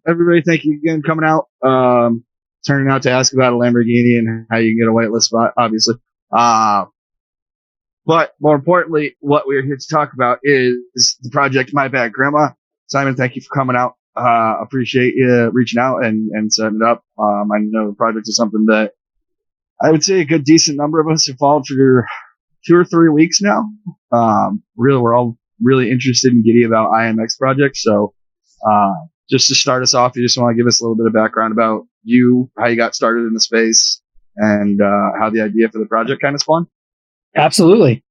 everybody, thank you again for coming out. Turning out to ask about a Lamborghini and how you can get a whitelist spot, obviously. But more importantly, what we're here to talk about is the project My Bad Grandma. Simon, thank you for coming out. Appreciate you reaching out and setting it up. I know the project is something that I would say a good decent number of us have followed for 2 or 3 weeks now. Really, we're all really interested and giddy about IMX project. So, just to start us off, you just want to give us a little bit of background about you, how you got started in the space, and how the idea for the project kind of spawned. Absolutely.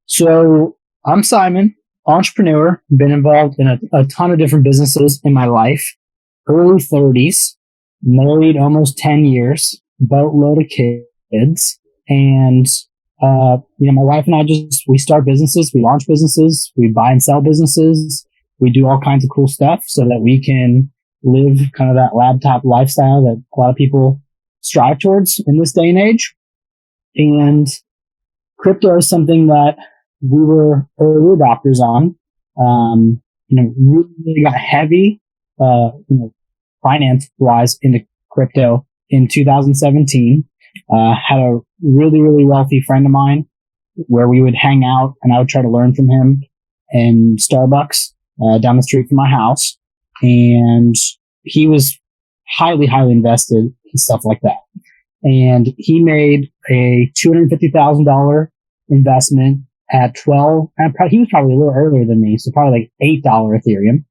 So I'm Simon, entrepreneur, been involved in a ton of different businesses in my life, early 30s, married almost 10 years, boatload of kids. And, my wife and I we start businesses, we launch businesses, we buy and sell businesses. We do all kinds of cool stuff so that we can live kind of that laptop lifestyle that a lot of people strive towards in this day and age. And crypto is something that we were early adopters on. Really got heavy, finance wise into crypto in 2017. Had a really, really wealthy friend of mine where we would hang out and I would try to learn from him in Starbucks, down the street from my house. And he was highly, highly invested in stuff like that. And he made a $250,000 investment at 12. He was probably a little earlier than me, so probably like $8 Ethereum.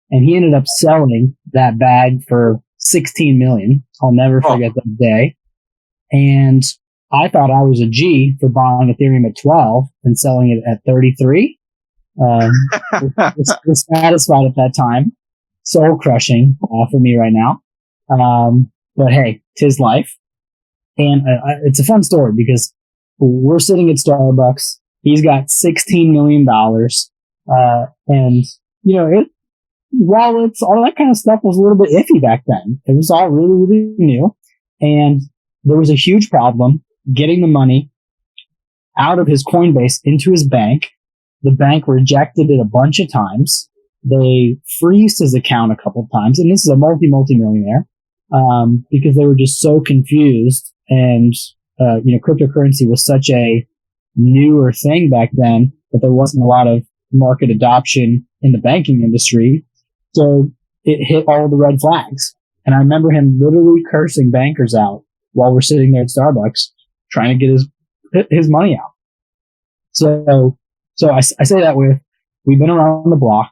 And he ended up selling that bag for 16 million. I'll never forget that day. And I thought I was a G for buying Ethereum at 12 and selling it at 33. Was satisfied at that time. Soul crushing for me right now. But hey, 'tis life. And it's a fun story because we're sitting at Starbucks. He's got $16 million. While it's all that kind of stuff was a little bit iffy back then, it was all really, really new. And there was a huge problem getting the money out of his Coinbase into his bank. The bank rejected it a bunch of times. They freezed his account a couple of times. And this is a multi-millionaire, because they were just so confused. And, cryptocurrency was such a newer thing back then that there wasn't a lot of market adoption in the banking industry. So it hit all the red flags. And I remember him literally cursing bankers out while we're sitting there at Starbucks trying to get his money out. So I say that we've been around the block.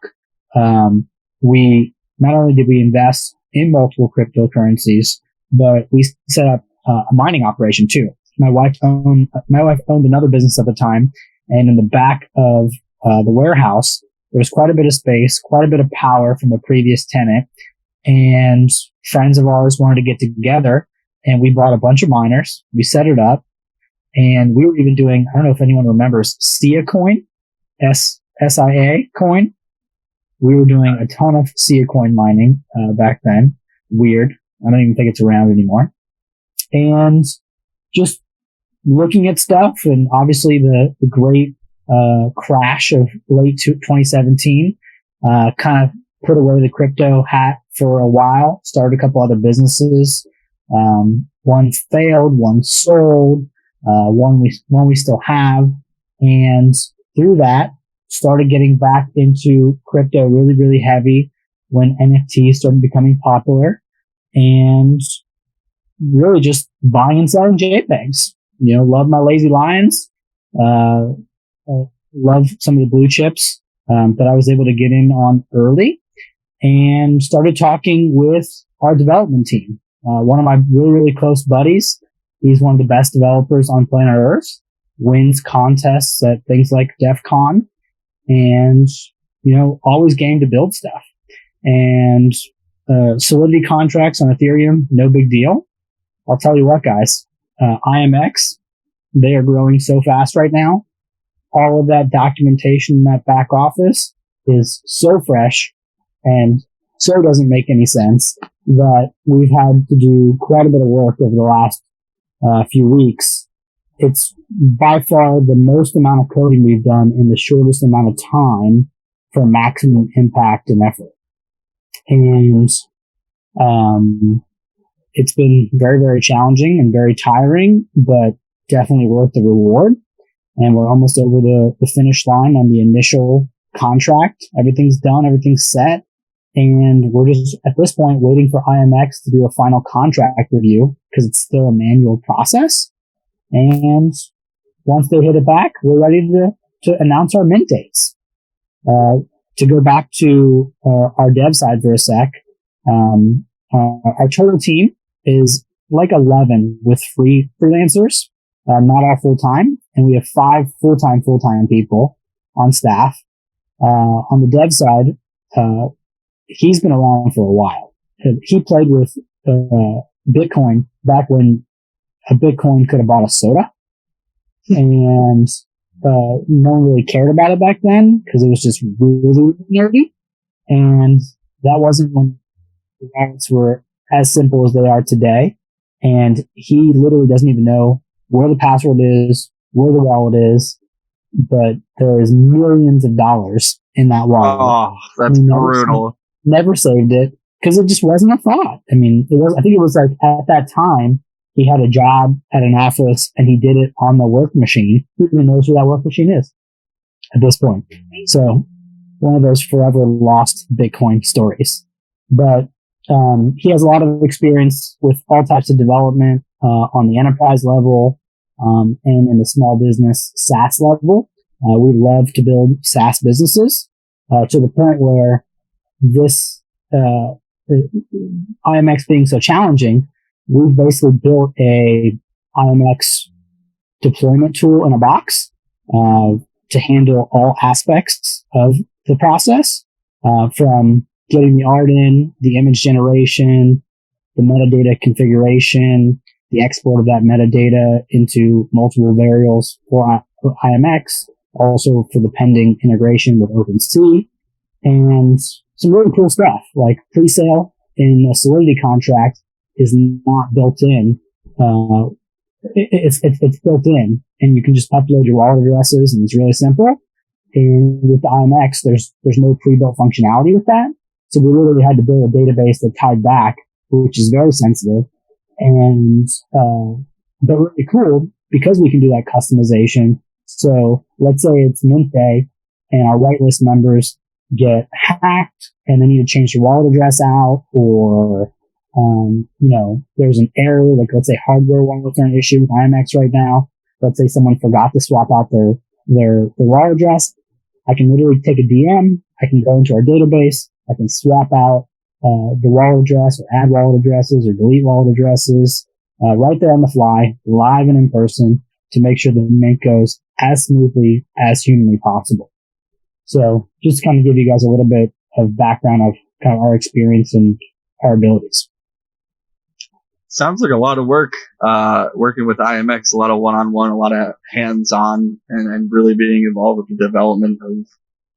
We not only did we invest in multiple cryptocurrencies, but we set up a mining operation too. My wife owned another business at the time, and in the back of the warehouse, there was quite a bit of space, quite a bit of power from a previous tenant, and friends of ours wanted to get together, and we bought a bunch of miners. We set it up, and we were even doing, I don't know if anyone remembers SIA coin, SIA coin. We were doing a ton of SIA coin mining back then. Weird. I don't even think it's around anymore. And just looking at stuff, and obviously the great crash of late 2017 kind of put away the crypto hat for a while. Started a couple other businesses. One failed, one sold, one we still have, and through that started getting back into crypto really, really heavy when NFTs started becoming popular, and really just buying and selling JPEGs. Love my lazy lions. Love some of the blue chips that I was able to get in on early, and started talking with our development team. One of my really, really close buddies, he's one of the best developers on planet Earth, wins contests at things like DEF CON, and, always game to build stuff. And Solidity contracts on Ethereum, no big deal. I'll tell you what, guys, IMX, they are growing so fast right now. All of that documentation in that back office is so fresh and so doesn't make any sense that we've had to do quite a bit of work over the last few weeks. It's by far the most amount of coding we've done in the shortest amount of time for maximum impact and effort. And It's been very, very challenging and very tiring, but definitely worth the reward. And we're almost over the finish line on the initial contract. Everything's done. Everything's set. And we're just at this point waiting for IMX to do a final contract review because it's still a manual process. And once they hit it back, we're ready to announce our mint dates. To go back to our dev side for a sec, our total team is like 11 with freelancers, not all full time, and we have 5 full-time people on staff. On the dev side, he's been around for a while. He played with Bitcoin back when a Bitcoin could have bought a soda, and no one really cared about it back then because it was just really nerdy, and that wasn't when the wallets were as simple as they are today. And he literally doesn't even know where the password is, where the wallet is, but there is millions of dollars in that wallet. Oh, that's brutal. Never saved it because it just wasn't a thought. I mean, I think it was like at that time he had a job at an office and he did it on the work machine. Who even knows where that work machine is at this point? So one of those forever lost Bitcoin stories. But he has a lot of experience with all types of development on the enterprise level and in the small business SaaS level. We love to build SaaS businesses to the point where this IMX being so challenging, we've basically built a IMX deployment tool in a box to handle all aspects of the process, from getting the art in, the image generation, the metadata configuration, the export of that metadata into multiple variables for IMX, also for the pending integration with OpenSea, and some really cool stuff like pre-sale in a Solidity contract is not built in. It's built in, and you can just upload your wallet addresses, and it's really simple. And with the IMX, there's no pre-built functionality with that. So we literally had to build a database that tied back, which is very sensitive. And, but really cool because we can do that customization. So let's say it's Mint Day and our whitelist members get hacked and they need to change their wallet address out, or, there's an error, like let's say hardware wallets are an issue with IMX right now. Let's say someone forgot to swap out their wallet address. I can literally take a DM. I can go into our database. I can swap out the wallet address or add wallet addresses or delete wallet addresses right there on the fly, live and in person, to make sure the mint goes as smoothly as humanly possible. So just to kind of give you guys a little bit of background of kind of our experience and our abilities. Sounds like a lot of work working with IMX, a lot of one-on-one, a lot of hands-on, and really being involved with the development of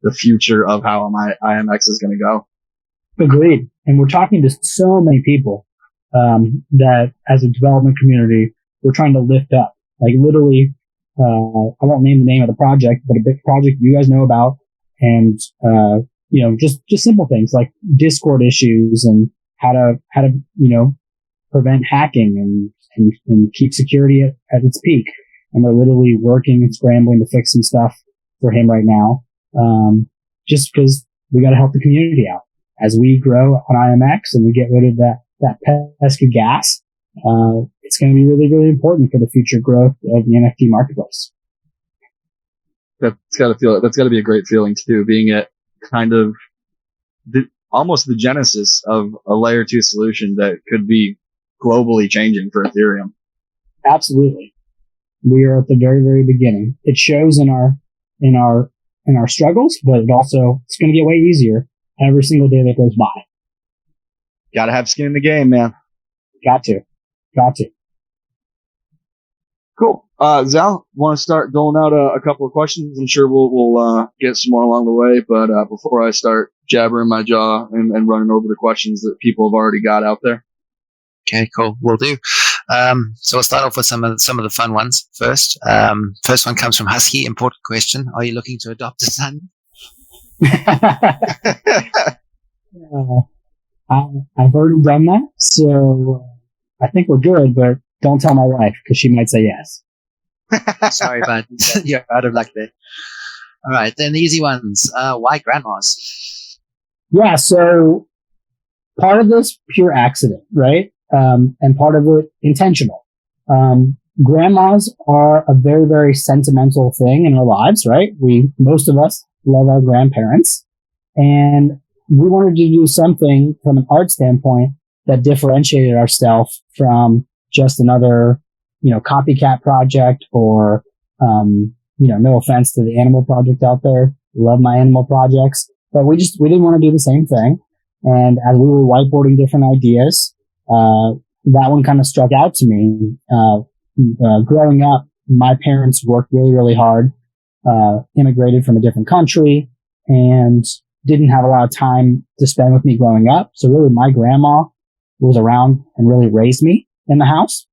the future of how IMX is going to go. Agreed. And we're talking to so many people that as a development community, we're trying to lift up. Like literally, I won't name the name of the project, but a big project you guys know about. And, just simple things like Discord issues and how to, prevent hacking and keep security at its peak. And we're literally working and scrambling to fix some stuff for him right now. Just because we got to help the community out as we grow on IMX and we get rid of that pesky gas. It's going to be really, really important for the future growth of the NFT marketplace. That's got to be a great feeling too, being at kind of almost the genesis of a layer 2 solution that could be globally changing for Ethereum. Absolutely. We are at the very, very beginning. It shows in our struggles, but it's going to get way easier every single day that goes by. Got to have skin in the game, man. Got to. Cool. Zal, want to start doling out a couple of questions? I'm sure we'll get some more along the way, but before I start jabbering my jaw and running over the questions that people have already got out there. Okay, cool. Will do. So we'll start off with some of the fun ones first. First one comes from Husky. Important question: are you looking to adopt a son? I've already done that, so I think we're good, but don't tell my wife because she might say yes. Sorry, but you're out of luck there. All right, then the easy ones. Why grandmas? Yeah, so part of this pure accident, right? And part of it intentional. Grandmas are a very, very sentimental thing in our lives, right? Most of us love our grandparents, and we wanted to do something from an art standpoint that differentiated ourselves from just another, copycat project or, no offense to the animal project out there. Love my animal projects, but we didn't want to do the same thing. And as we were whiteboarding different ideas, that one kind of struck out to me. Growing up, my parents worked really, really hard, immigrated from a different country, and didn't have a lot of time to spend with me growing up. So really my grandma was around and really raised me in the house.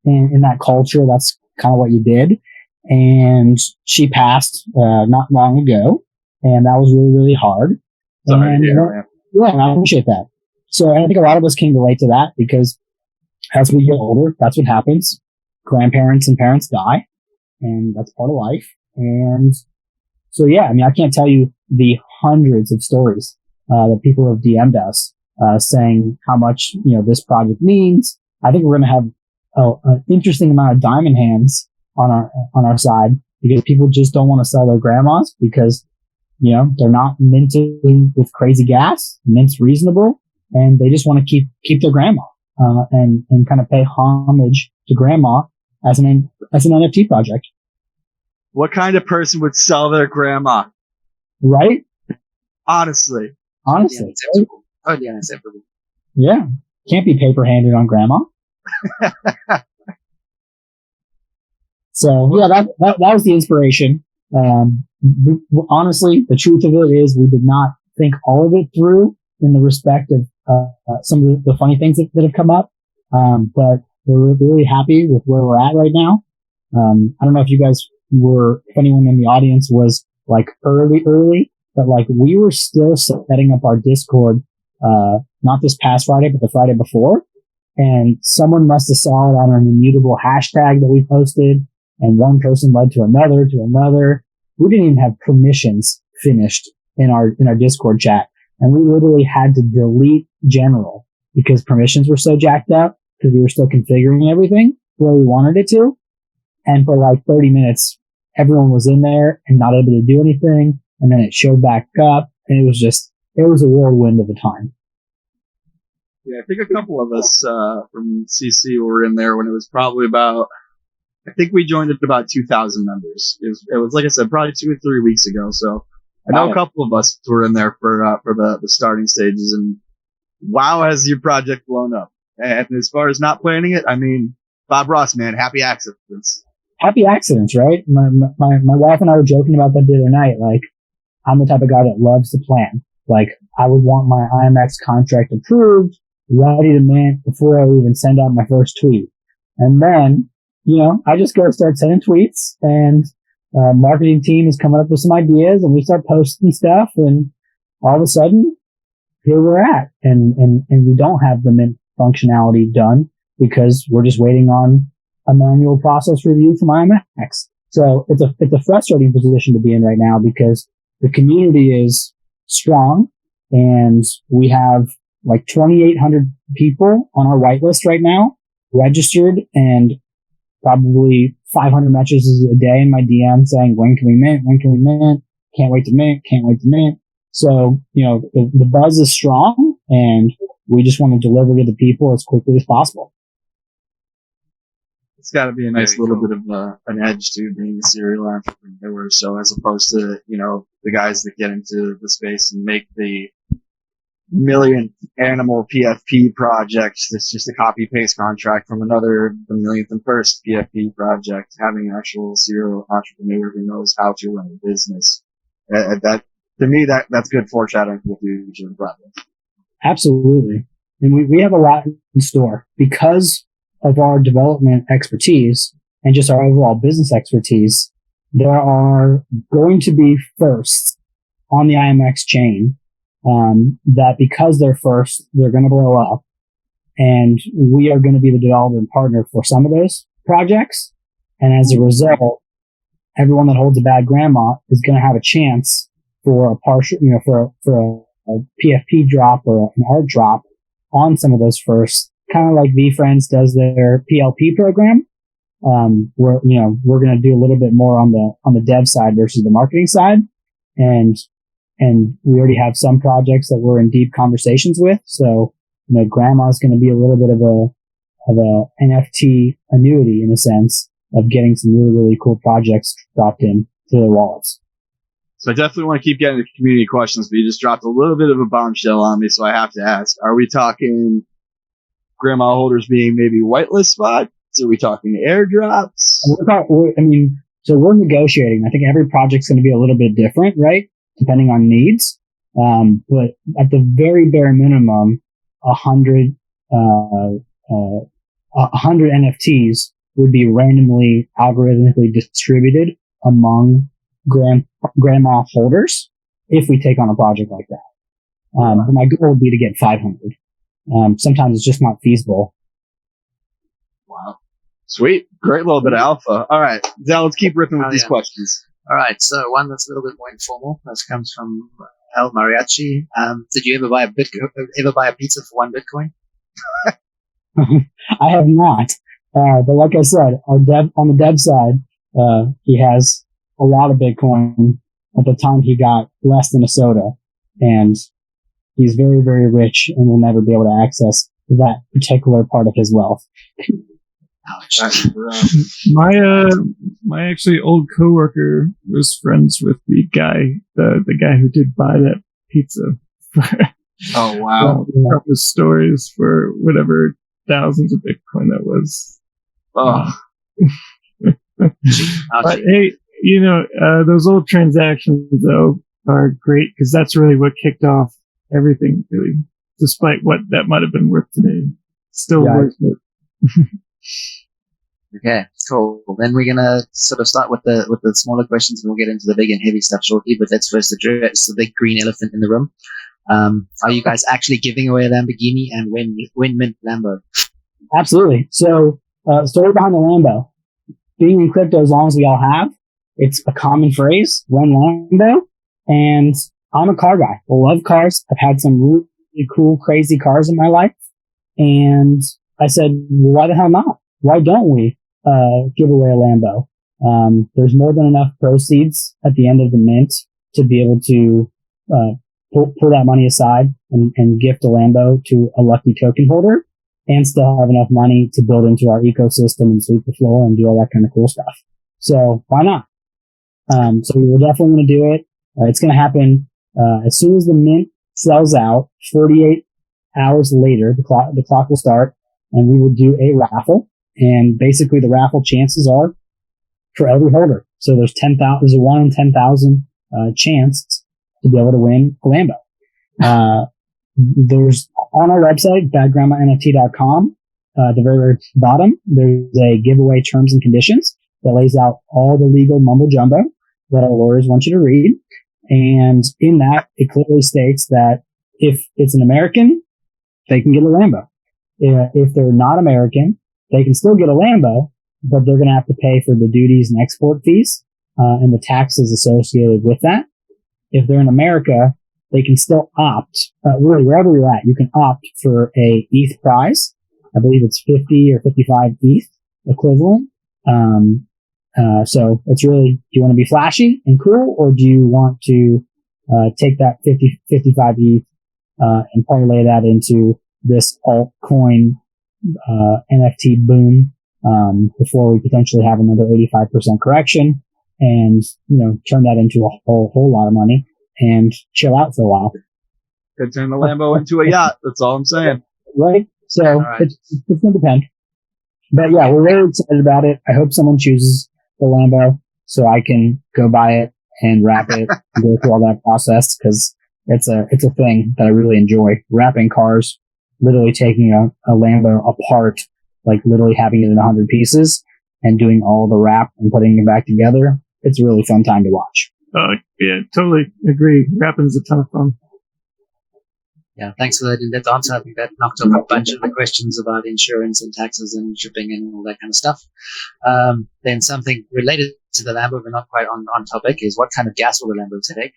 And in that culture, that's kind of what you did. And she passed, not long ago. And that was really, really hard. Sorry, and, yeah, and I appreciate that. So I think a lot of us can relate to that because as we get older, that's what happens. Grandparents and parents die, and that's part of life. And so, yeah, I mean, I can't tell you the hundreds of stories that people have DM'd us saying how much this project means. I think we're going to have an interesting amount of diamond hands on our side because people just don't want to sell their grandmas because they're not minted with crazy gas, mint's reasonable, and they just want to keep their grandma and kind of pay homage to grandma as an NFT project. What kind of person would sell their grandma? Right? Honestly. Unacceptable. Totally unacceptable. Yeah. Can't be paper handed on grandma. So yeah, that was the inspiration. Honestly, the truth of it is we did not think all of it through in the respect of some of the funny things that have come up. But we're really happy with where we're at right now. I don't know if you guys if anyone in the audience was like early, but like we were still setting up our Discord, not this past Friday, but the Friday before. And someone must have saw it on an immutable hashtag that we posted. And one person led to another. We didn't even have permissions finished in our Discord chat. And we literally had to delete general because permissions were so jacked up because we were still configuring everything where we wanted it to. And for like 30 minutes, everyone was in there and not able to do anything. And then it showed back up and it was a whirlwind of a time. Yeah, I think a couple of us from CC were in there when it was probably about, I think we joined at about 2,000 members. It was like I said, probably 2 or 3 weeks ago. So I know a couple of us were in there for the starting stages, and wow, has your project blown up. And as far as not planning it, I mean, Bob Ross, man, happy accidents. Happy accidents, right? My wife and I were joking about that the other night. Like, I'm the type of guy that loves to plan. Like, I would want my IMX contract approved, ready to mint before I even send out my first tweet. And then, I just go start sending tweets, and marketing team is coming up with some ideas, and we start posting stuff, and all of a sudden, here we're at. And we don't have the mint functionality done because we're just waiting on a manual process review from IMX. So it's a frustrating position to be in right now because the community is strong and we have like 2,800 people on our whitelist right now registered, and probably 500 messages a day in my DM saying, when can we mint? When can we mint? Can't wait to mint. Can't wait to mint. So, the buzz is strong and we just want to deliver to the people as quickly as possible. It's got to be a nice little bit of an edge to being a serial entrepreneur. So as opposed to, the guys that get into the space and make the millionth animal PFP project that's just a copy paste contract from the millionth and first PFP project, having an actual serial entrepreneur who knows how to run a business. That to me, that's good foreshadowing for the future of the project. Absolutely. And we have a lot in store because of our development expertise and just our overall business expertise. There are going to be firsts on the IMX chain that because they're first, they're going to blow up. And we are going to be the development partner for some of those projects. And as a result, everyone that holds a bad grandma is going to have a chance for a partial, for a PFP drop or an art drop on some of those first, kind of like VFriends does their PLP program. We're going to do a little bit more on the dev side versus the marketing side. And we already have some projects that we're in deep conversations with. So, grandma's going to be a little bit of a NFT annuity in a sense of getting some really, really cool projects dropped in to their wallets. So I definitely want to keep getting the community questions, but you just dropped a little bit of a bombshell on me, so I have to ask. Are we talking grandma holders being maybe whitelist spots? Are we talking airdrops? So we're negotiating. I think every project's going to be a little bit different, right? Depending on needs. But at the very bare minimum, 100 NFTs would be randomly algorithmically distributed among grandma holders if we take on a project like that. But my goal would be to get 500. Sometimes it's just not feasible. Wow. Sweet. Great little bit of alpha. All right. Now let's keep ripping with these questions. All right. So one that's a little bit more informal. This comes from El Mariachi. Did you ever buy a pizza for $1 Bitcoin? I have not. But like I said, on the dev side, he has a lot of Bitcoin. At the time, he got less than a soda, and he's very, very rich and will never be able to access that particular part of his wealth. Ouch. My actually old coworker was friends with the guy who did buy that pizza. Oh wow! His stories for whatever thousands of Bitcoin that was. Oh. But hey, those old transactions though are great because that's really what kicked off everything. Really, despite what that might have been worth today, still worth it. Okay, cool. Then we're gonna sort of start with the smaller questions, and we'll get into the big and heavy stuff shortly. But let's first address the big green elephant in the room. Are you guys actually giving away a Lamborghini, and when mint Lambo? Absolutely. So, story behind the Lambo. Being in crypto as long as we all have, it's a common phrase, when Lambo. And I'm a car guy. I love cars. I've had some really cool, crazy cars in my life. And I said, well, why the hell not? Why don't we give away a Lambo? There's more than enough proceeds at the end of the mint to be able to pull that money aside and gift a Lambo to a lucky token holder, and still have enough money to build into our ecosystem and sweep the floor and do all that kind of cool stuff. So why not? So we were definitely going to do it. It's going to happen as soon as the mint sells out. 48 hours later, the clock will start, and we will do a raffle. And basically, the raffle chances are for every holder. So there's a 1 in 10,000 chance to be able to win a Lambo. There's on our website, badgrandmanft.com, at the very, very bottom, there's a giveaway terms and conditions that lays out all the legal mumbo jumbo that our lawyers want you to read. And in that, it clearly states that if it's an American, they can get a Lambo. If they're not American, they can still get a Lambo, but they're going to have to pay for the duties and export fees, and the taxes associated with that. If they're in America, they can still opt, really wherever you're at, you can opt for a ETH prize. I believe it's 50 or 55 ETH equivalent. So it's really, do you want to be flashy and cool, or do you want to, take that 55 ETH, and parlay that into this altcoin, NFT boom, before we potentially have another 85% correction and, turn that into a whole lot of money and chill out for a while. Could turn the Lambo into a yacht. That's all I'm saying. Right? So right. It's going to depend. But yeah, we're really excited about it. I hope someone chooses the Lambo so I can go buy it and wrap it and go through all that process, because it's a thing that I really enjoy. Wrapping cars, literally taking a Lambo apart, like literally having it in 100 pieces and doing all the wrap and putting it back together. It's a really fun time to watch. Yeah, totally agree. Wrapping's a ton of fun. Yeah, thanks for that in-depth answer. I think that knocked off a bunch of the questions about insurance and taxes and shipping and all that kind of stuff. Then something related to the Lambo, but not quite on topic, is what kind of gas will the Lambo take?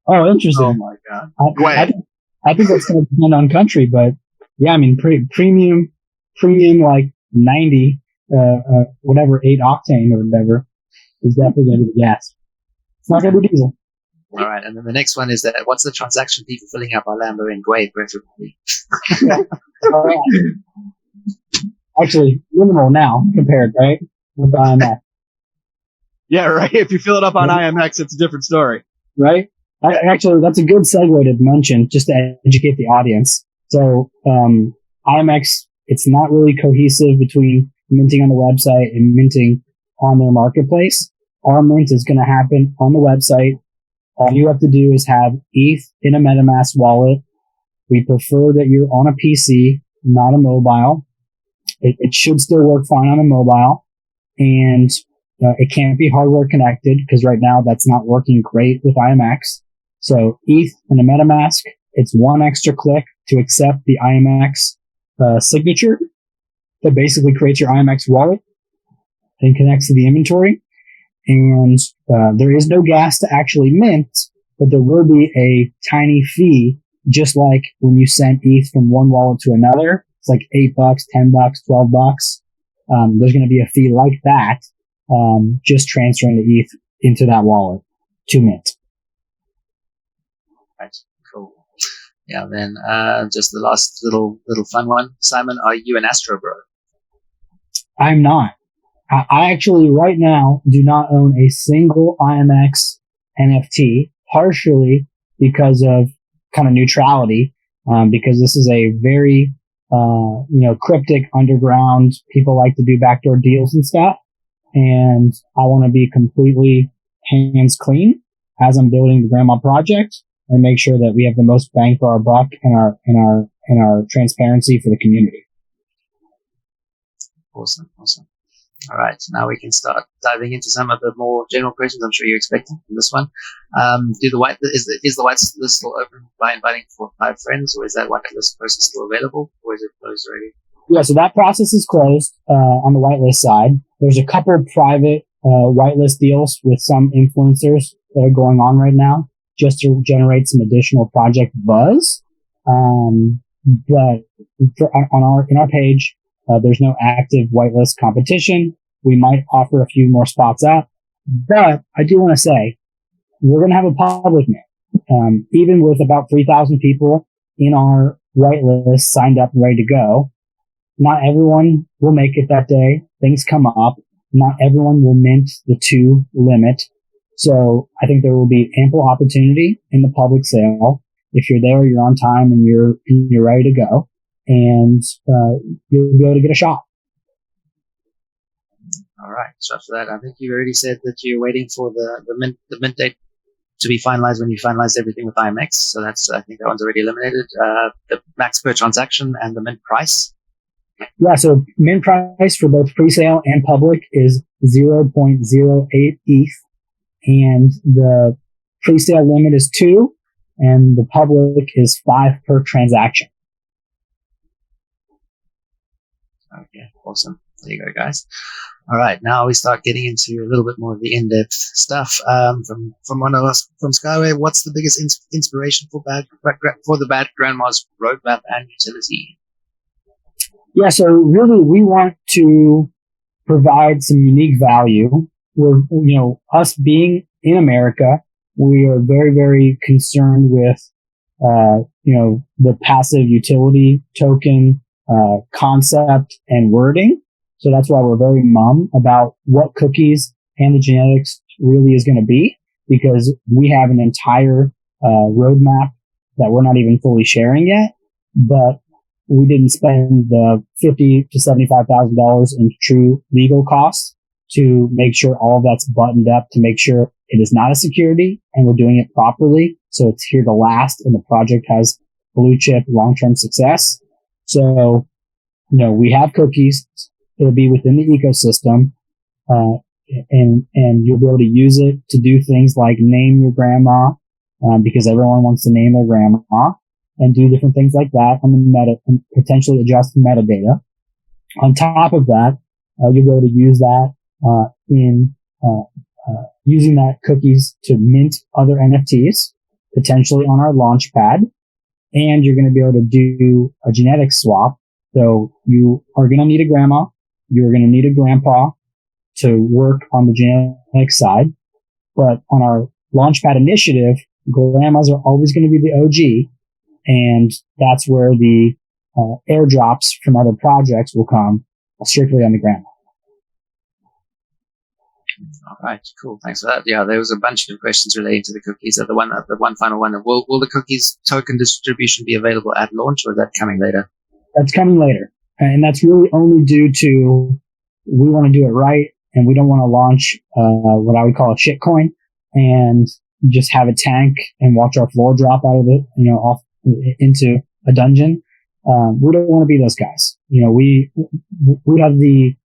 Oh, interesting. Oh my God. I think that's going to depend on country, but yeah, I mean, premium like 90, whatever, 8 octane or whatever is definitely going to be gas. It's not going to be diesel. All right, and then the next one is that what's the transaction fee for filling up our Lambo in Guay, preferably? Actually, minimal now compared, right? With IMX. Yeah, right. If you fill it up on IMX, it's a different story. Right? Actually, that's a good segue to mention, just to educate the audience. So, IMX, it's not really cohesive between minting on the website and minting on their marketplace. Our mint is going to happen on the website. All you have to do is have ETH in a MetaMask wallet. We prefer that you're on a PC, not a mobile. It should still work fine on a mobile. And it can't be hardware connected because right now that's not working great with IMX. So ETH and a MetaMask, it's one extra click to accept the IMX signature that basically creates your IMX wallet and connects to the inventory. And there is no gas to actually mint, but there will be a tiny fee, just like when you send ETH from one wallet to another. It's like $8, $10, $12. There's going to be a fee like that, just transferring the ETH into that wallet to mint. Right, cool. Yeah, then just the last little fun one. Simon, are you an Astro Bro? I'm not. I actually right now do not own a single IMX NFT, partially because of kind of neutrality, because this is a very, cryptic underground. People like to do backdoor deals and stuff. And I want to be completely hands clean as I'm building the Grandma project and make sure that we have the most bang for our buck and our transparency for the community. Awesome. All right, now we can start diving into some of the more general questions I'm sure you're expecting from this one. Is the whitelist still open by inviting 4 or 5 friends, or is that whitelist process still available, or is it closed already? Yeah, so that process is closed on the whitelist side. There's a couple of private whitelist deals with some influencers that are going on right now, just to generate some additional project buzz. But in our page, there's no active whitelist competition. We might offer a few more spots up, but I do want to say we're going to have a public mint. Even with about 3,000 people in our whitelist signed up and ready to go, not everyone will make it that day. Things come up. Not everyone will mint the 2 limit. So I think there will be ample opportunity in the public sale. If you're there, you're on time and you're ready to go. And you'll be able to get a shot. All right. So after that, I think you already said that you're waiting for the mint date to be finalized when you finalize everything with IMX. So I think that one's already eliminated. The max per transaction and the mint price. Yeah. So mint price for both pre-sale and public is 0.08 ETH, and the pre-sale limit is 2, and the public is 5 per transaction. Okay, awesome. There you go, guys. All right, now we start getting into a little bit more of the in-depth stuff. From one of us from Skyway, what's the biggest inspiration for the Bad Grandma's roadmap and utility? Yeah, so really we want to provide some unique value. We're, us being in America, we are very, very concerned with, the passive utility token concept and wording. So that's why we're very mum about what cookies and the genetics really is going to be, because we have an entire roadmap that we're not even fully sharing yet, but we didn't spend the $50,000 to $75,000 in true legal costs to make sure all of that's buttoned up, to make sure it is not a security and we're doing it properly. So it's here to last and the project has blue chip long-term success. So, we have cookies. It'll be within the ecosystem, and you'll be able to use it to do things like name your grandma, because everyone wants to name their grandma and do different things like that on the meta and potentially adjust the metadata. On top of that, you'll be able to use that in using that cookies to mint other NFTs, potentially on our launch pad. And you're going to be able to do a genetic swap. So you are going to need a grandma. You're going to need a grandpa to work on the genetic side. But on our Launchpad initiative, grandmas are always going to be the OG. And that's where the airdrops from other projects will come strictly on the grandma. All right, cool. Thanks for that. Yeah, there was a bunch of questions relating to the cookies. The one final one. Will the cookies token distribution be available at launch, or is that coming later? That's coming later, and that's really only due to we want to do it right, and we don't want to launch what I would call a shitcoin and just have a tank and watch our floor drop out of it, off into a dungeon. We don't want to be those guys. We have the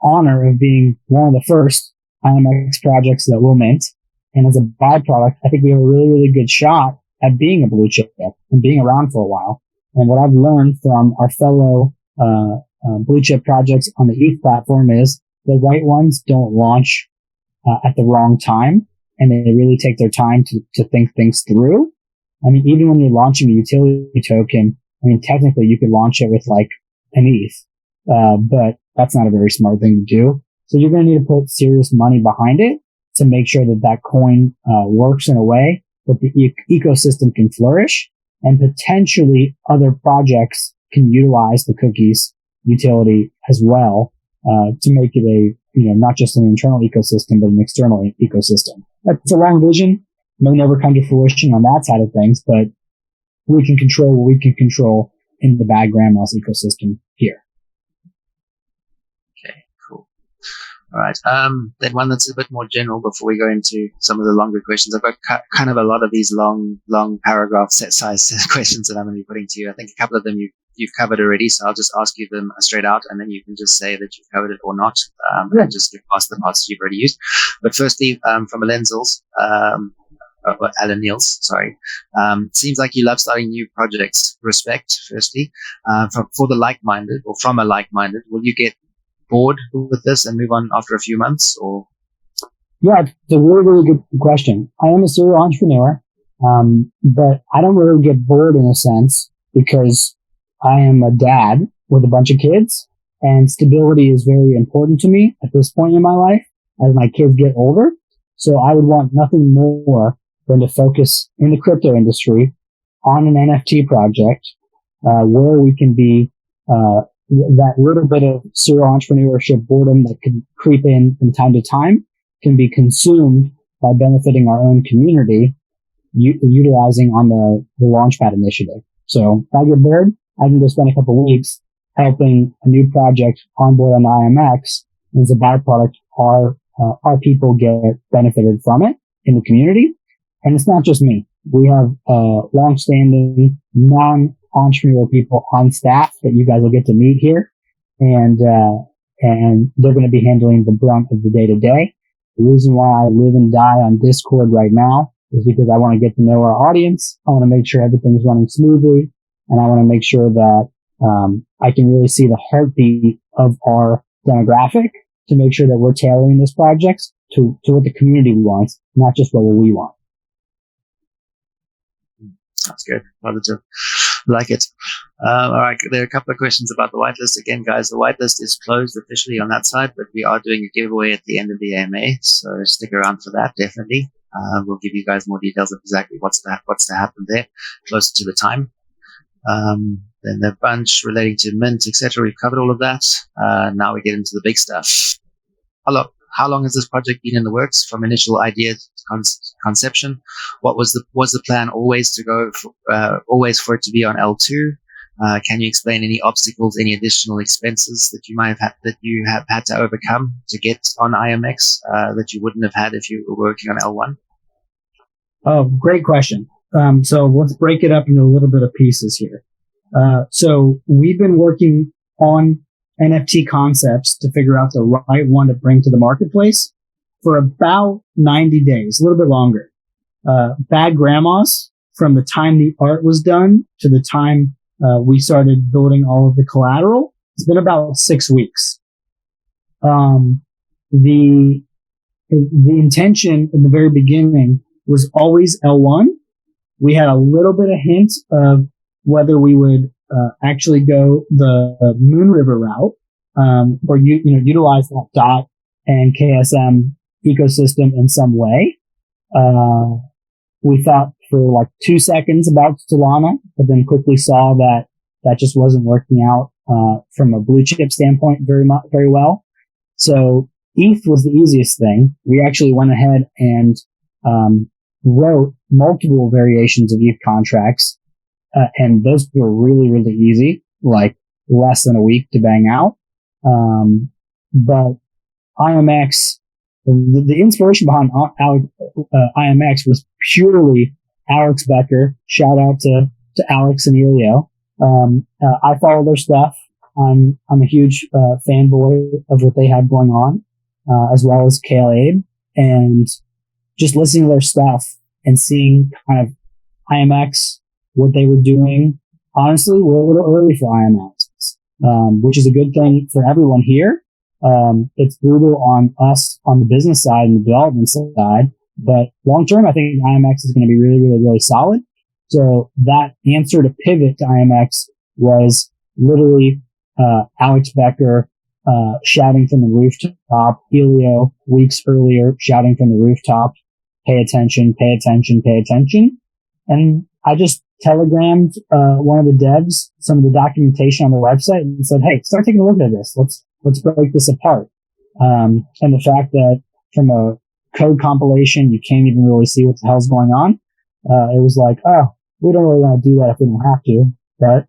honor of being one of the first IMX projects that will mint. And as a byproduct, I think we have a really, really good shot at being a blue chip and being around for a while. And what I've learned from our fellow blue chip projects on the ETH platform is the right ones don't launch at the wrong time, and they really take their time to think things through. I mean, even when you're launching a utility token, technically you could launch it with like an ETH, but that's not a very smart thing to do. So you're going to need to put serious money behind it to make sure that coin works in a way that the ecosystem can flourish, and potentially other projects can utilize the cookies utility as well to make it not just an internal ecosystem, but an external ecosystem. That's a long vision. May never come to fruition on that side of things, but we can control what we can control in the Bad Grandma's ecosystem here. Okay, cool. All right. Then one that's a bit more general before we go into some of the longer questions. I've got kind of a lot of these long paragraph set size questions that I'm going to be putting to you. I think a couple of them you've covered already, so I'll just ask you them straight out, and then you can just say that you've covered it or not, and just get past the parts that you've already used. But firstly, from Alan Niels, sorry. Seems like you love starting new projects. Respect, firstly. For the like-minded, or from a like-minded, will you get bored with this and move on after a few months, or? Yeah, it's a really, really good question. I am a serial entrepreneur, but I don't really get bored in a sense because I am a dad with a bunch of kids, and stability is very important to me at this point in my life as my kids get older. So I would want nothing more than to focus in the crypto industry on an NFT project where we can be that little bit of serial entrepreneurship boredom that can creep in from time to time can be consumed by benefiting our own community, utilizing on the Launchpad initiative. So if I get bored, I can go spend a couple of weeks helping a new project onboard on the IMX. And as a byproduct, our people get benefited from it in the community. And it's not just me. We have long-standing non-entrepreneurial people on staff that you guys will get to meet here. And they're going to be handling the brunt of the day-to-day. The reason why I live and die on Discord right now is because I want to get to know our audience. I want to make sure everything's running smoothly. And I want to make sure that I can really see the heartbeat of our demographic to make sure that we're tailoring this project to what the community wants, not just what we want. That's good. Positive. Like it. All right. There are a couple of questions about the whitelist. Again, guys, the whitelist is closed officially on that side, but we are doing a giveaway at the end of the AMA, so stick around for that, definitely. We'll give you guys more details of exactly what's to happen there closer to the time. Then the bunch relating to mint, etc. We've covered all of that. Now we get into the big stuff. How long has this project been in the works from initial idea to conception? What was the plan always to go always for it to be on L2? Can you explain any obstacles, any additional expenses that you have had to overcome to get on IMX that you wouldn't have had if you were working on L1? Oh, great question. So let's break it up into a little bit of pieces here. So we've been working on NFT concepts to figure out the right one to bring to the marketplace for about 90 days, a little bit longer. bad grandmas from the time the art was done to the time we started building all of the collateral. It's been about 6 weeks. The intention in the very beginning was always L1. We had a little bit of hint of whether we would actually go the Moon River route, or utilize that DOT and KSM ecosystem in some way. We thought for like 2 seconds about Solana, but then quickly saw that just wasn't working out from a blue chip standpoint very well. So ETH was the easiest thing. We actually went ahead and wrote multiple variations of ETH contracts, and those were really, really easy, like less than a week to bang out. But IMX, the inspiration behind IMX was purely Alex Becker. Shout out to Alex and Elio. I follow their stuff. I'm a huge fanboy of what they have going on, as well as Kale Abe, and just listening to their stuff and seeing kind of IMX, what they were doing. Honestly, we're a little early for IMX, which is a good thing for everyone here. It's brutal on us on the business side and the development side, but long term, I think IMX is going to be really, really, really solid. So that answer to pivot to IMX was literally Alex Becker shouting from the rooftop, Elio weeks earlier shouting from the rooftop, pay attention, pay attention, pay attention. And I just telegrammed one of the devs some of the documentation on their website and said, hey, start taking a look at this. Let's break this apart. And the fact that from a code compilation, you can't even really see what the hell's going on. It was like, oh, we don't really want to do that if we don't have to. But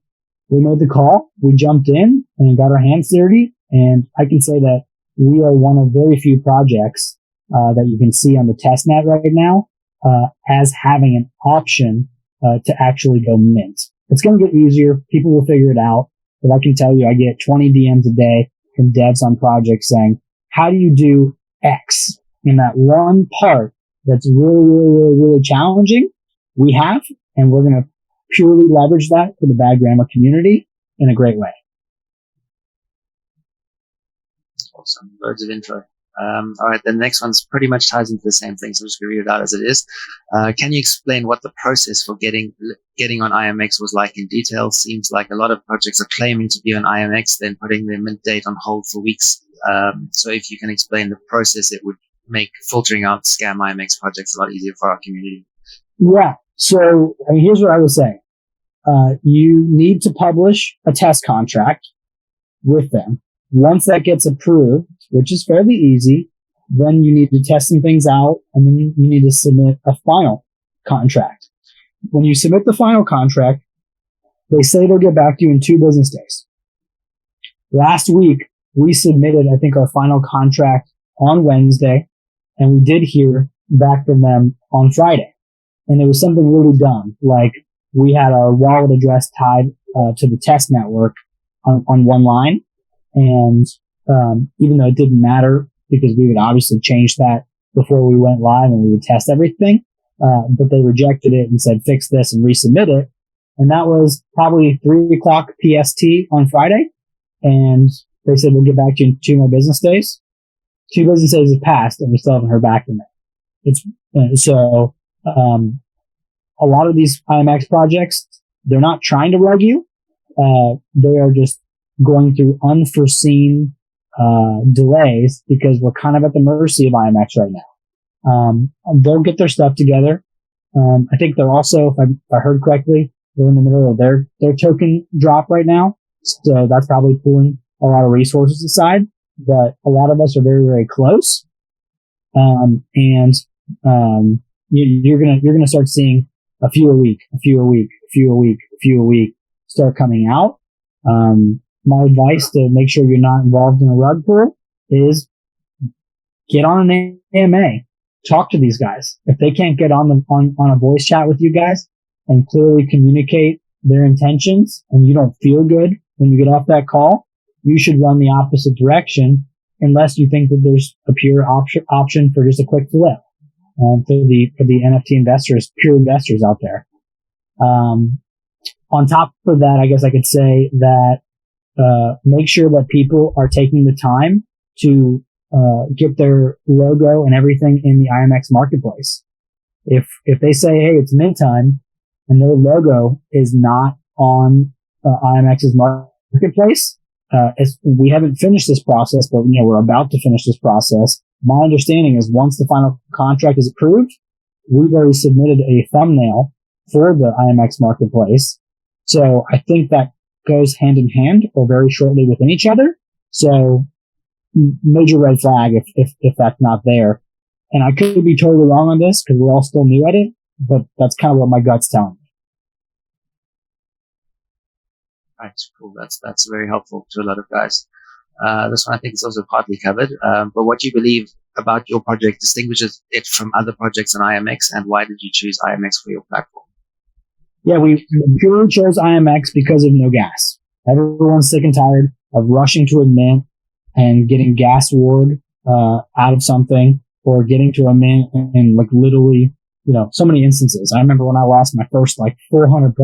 we made the call. We jumped in and got our hands dirty. And I can say that we are one of very few projects that you can see on the testnet right now as having an option to actually go mint. It's going to get easier. People will figure it out. But I can tell you, I get 20 DMs a day from devs on projects saying, how do you do X in that one part that's really, really, really, really challenging? We have, and we're going to purely leverage that for the Bad Grandma community in a great way. Awesome. Loads of info. All right, the next one's pretty much ties into the same thing, so I'm just going to read it out as it is. Can you explain what the process for getting on IMX was like in detail? Seems like a lot of projects are claiming to be on IMX, then putting their mint date on hold for weeks. So if you can explain the process, it would make filtering out scam IMX projects a lot easier for our community. Yeah. So here's what I would say. You need to publish a test contract with them. Once that gets approved, which is fairly easy, then you need to test some things out, and then you need to submit a final contract. When you submit the final contract, they say they'll get back to you in 2 business days. Last week, we submitted, I think, our final contract on Wednesday, and we did hear back from them on Friday. And it was something really dumb, like we had our wallet address tied to the test network on one line. And even though it didn't matter because we would obviously change that before we went live and we would test everything, but they rejected it and said, fix this and resubmit it. And that was probably 3:00 PST on Friday. And they said, we'll get back to you in 2 more business days. 2 business days have passed and we still haven't heard back from it. A lot of these IMX projects, they're not trying to rug you. They are just going through unforeseen delays because we're kind of at the mercy of IMX right now. They'll get their stuff together. I think they're also, if I heard correctly, they're in the middle of their token drop right now. So that's probably pulling a lot of resources aside. But a lot of us are very, very close. You're gonna start seeing a few a week start coming out. My advice to make sure you're not involved in a rug pull is get on an AMA, talk to these guys. If they can't get on a voice chat with you guys and clearly communicate their intentions and you don't feel good when you get off that call, you should run the opposite direction unless you think that there's a pure option for just a quick flip. for the NFT investors, pure investors out there. On top of that, I guess I could say that make sure that people are taking the time to get their logo and everything in the IMX marketplace. If they say, hey, it's mint time, and their logo is not on IMX's marketplace, we haven't finished this process, but we're about to finish this process. My understanding is once the final contract is approved, we've already submitted a thumbnail for the IMX marketplace. So I think that goes hand in hand or very shortly within each other. So major red flag if that's not there. And I could be totally wrong on this because we're all still new at it, but that's kind of what my gut's telling me. Right, cool. That's very helpful to a lot of guys. This one I think is also partly covered. But what do you believe about your project distinguishes it from other projects on IMX, and why did you choose IMX for your platform? Yeah, we purely chose IMX because of no gas. Everyone's sick and tired of rushing to a mint and getting gas ward out of something, or getting to a mint and like literally, so many instances. I remember when I lost my first like $400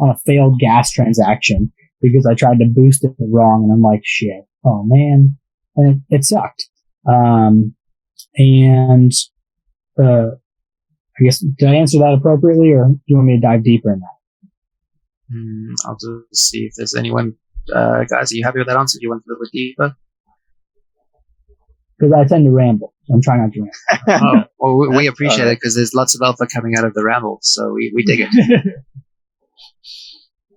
on a failed gas transaction because I tried to boost it wrong, and I'm like, shit, oh man, and it sucked. I guess, did I answer that appropriately, or do you want me to dive deeper in that? I'll just see if there's anyone, guys, are you happy with that answer? Do you want a little bit deeper? Because I tend to ramble. I'm trying not to ramble. Well, we appreciate it because there's lots of alpha coming out of the ramble, so we dig it.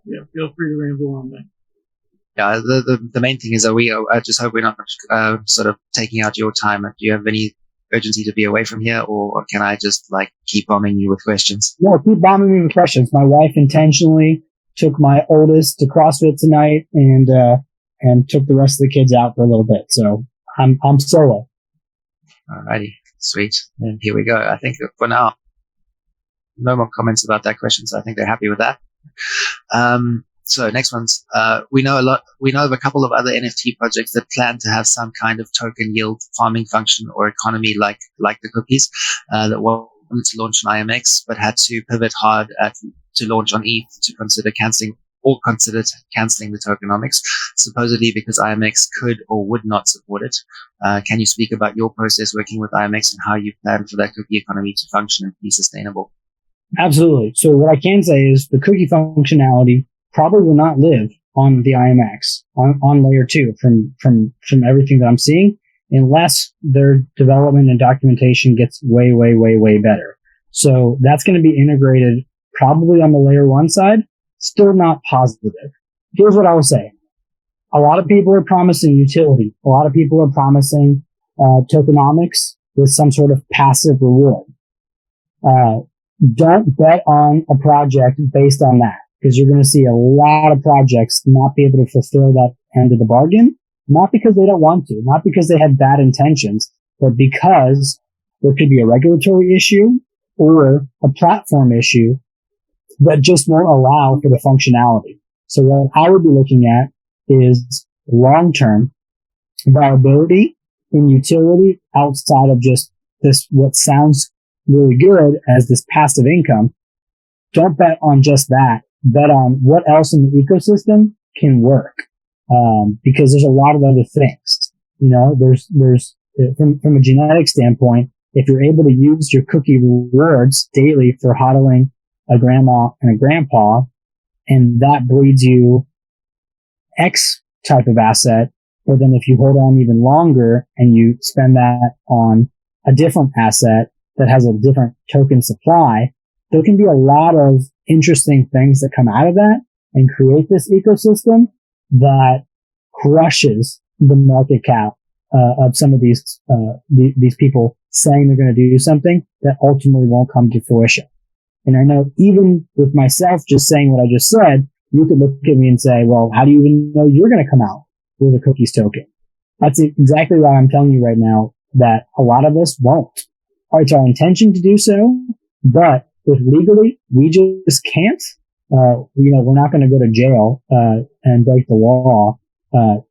Yeah, feel free to ramble on that. Yeah, the main thing is that I just hope we're not sort of taking out your time. Do you have any urgency to be away from here, or can I just like keep bombing you with questions? No, keep bombing me with questions. My wife intentionally took my oldest to CrossFit tonight and took the rest of the kids out for a little bit. So I'm solo. Alrighty, sweet. And here we go. I think for now, no more comments about that question, so I think they're happy with that. So next one's, we know of a couple of other NFT projects that plan to have some kind of token yield farming function or economy like the cookies, that wanted to launch on IMX, but had to pivot hard to launch on ETH to consider canceling the tokenomics, supposedly because IMX could or would not support it. Can you speak about your process working with IMX and how you plan for that cookie economy to function and be sustainable? Absolutely. So what I can say is the cookie functionality probably will not live on the IMX on layer 2 from everything that I'm seeing, unless their development and documentation gets way, way, way, way better. So that's going to be integrated probably on the layer 1 side. Still not positive. Here's what I will say. A lot of people are promising utility. A lot of people are promising tokenomics with some sort of passive reward. Don't bet on a project based on that, because you're going to see a lot of projects not be able to fulfill that end of the bargain, not because they don't want to, not because they had bad intentions, but because there could be a regulatory issue or a platform issue that just won't allow for the functionality. So what I would be looking at is long-term viability in utility outside of just this, what sounds really good as this passive income. Don't bet on just that. Bet on what else in the ecosystem can work. Because there's a lot of other things. There's from a genetic standpoint, if you're able to use your cookie rewards daily for hodling a grandma and a grandpa, and that breeds you X type of asset, but then if you hold on even longer and you spend that on a different asset that has a different token supply, there can be a lot of interesting things that come out of that and create this ecosystem that crushes the market cap of some of these people saying they're going to do something that ultimately won't come to fruition. And I know even with myself just saying what I just said, you could look at me and say, well, how do you even know you're going to come out with a cookies token? That's exactly why I'm telling you right now that a lot of us won't. It's our intention to do so, but if legally we just can't, we're not going to go to jail and break the law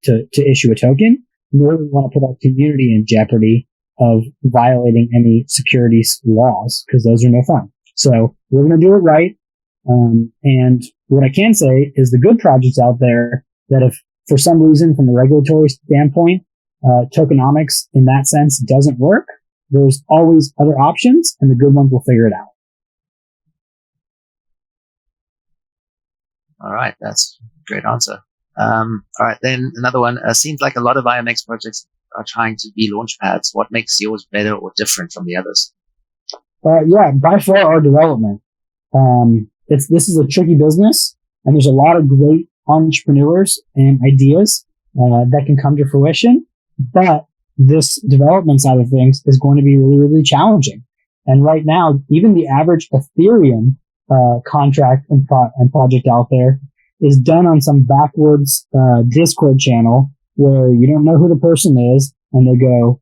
to issue a token. Nor do we want to put our community in jeopardy of violating any securities laws, because those are no fun. So we're going to do it right. And what I can say is the good projects out there that if for some reason from a regulatory standpoint, tokenomics in that sense doesn't work, there's always other options and the good ones will figure it out. All right. That's a great answer. All right. Then another one. Seems like a lot of IMX projects are trying to be launch pads. What makes yours better or different from the others? Yeah, by far our development. This is a tricky business, and there's a lot of great entrepreneurs and ideas that can come to fruition. But this development side of things is going to be really, really challenging. And right now, even the average Ethereum contract and project out there is done on some backwards Discord channel where you don't know who the person is, and they go,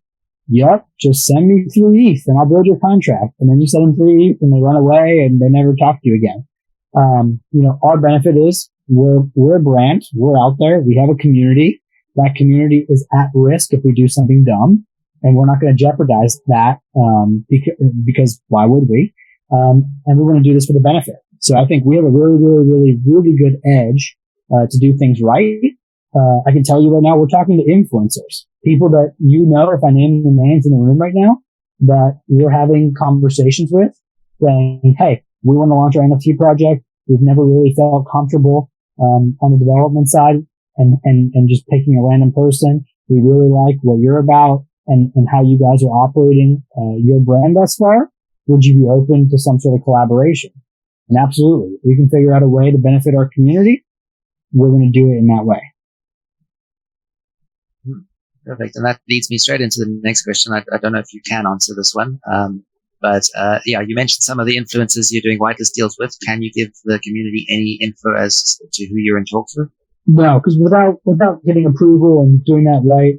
"Yep, just send me 3 ETH and I'll build your contract." And then you send them 3 ETH and they run away and they never talk to you again. Our benefit is we're a brand, we're out there, we have a community. That community is at risk if we do something dumb, and we're not going to jeopardize that because why would we? And we're going to do this for the benefit. So I think we have a really, really, really, really good edge to do things right. I can tell you right now, we're talking to influencers, people that if I name the names in the room right now, that we're having conversations with, saying, "Hey, we want to launch our NFT project. We've never really felt comfortable on the development side, and just picking a random person. We really like what you're about and how you guys are operating your brand thus far. Would you be open to some sort of collaboration?" And absolutely, we can figure out a way to benefit our community. We're going to do it in that way. Perfect. And that leads me straight into the next question. I don't know if you can answer this one. But you mentioned some of the influencers you're doing whitelist deals with. Can you give the community any info as to who you're in talks with? No, because without getting approval and doing that right,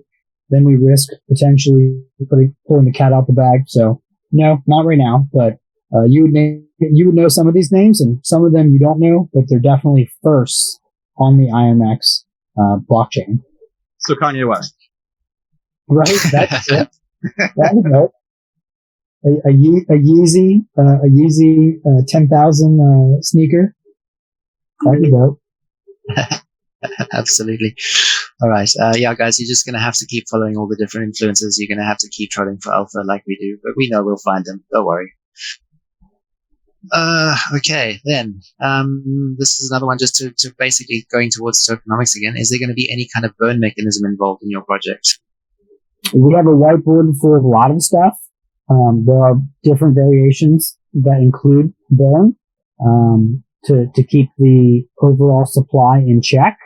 then we risk potentially pulling the cat out the bag. So no, not right now. But you would know some of these names, and some of them you don't know, but they're definitely first on the IMX blockchain. So Kanye West. Right, that's it. That a Yeezy 10,000 sneaker. That would go. Absolutely. All right. Guys, you're just going to have to keep following all the different influencers. You're going to have to keep trotting for alpha like we do, but we know we'll find them. Don't worry. Okay, then. This is another one just to basically going towards tokenomics again. Is there going to be any kind of burn mechanism involved in your project? We have a whiteboard full of a lot of stuff. There are different variations that include burn to keep the overall supply in check,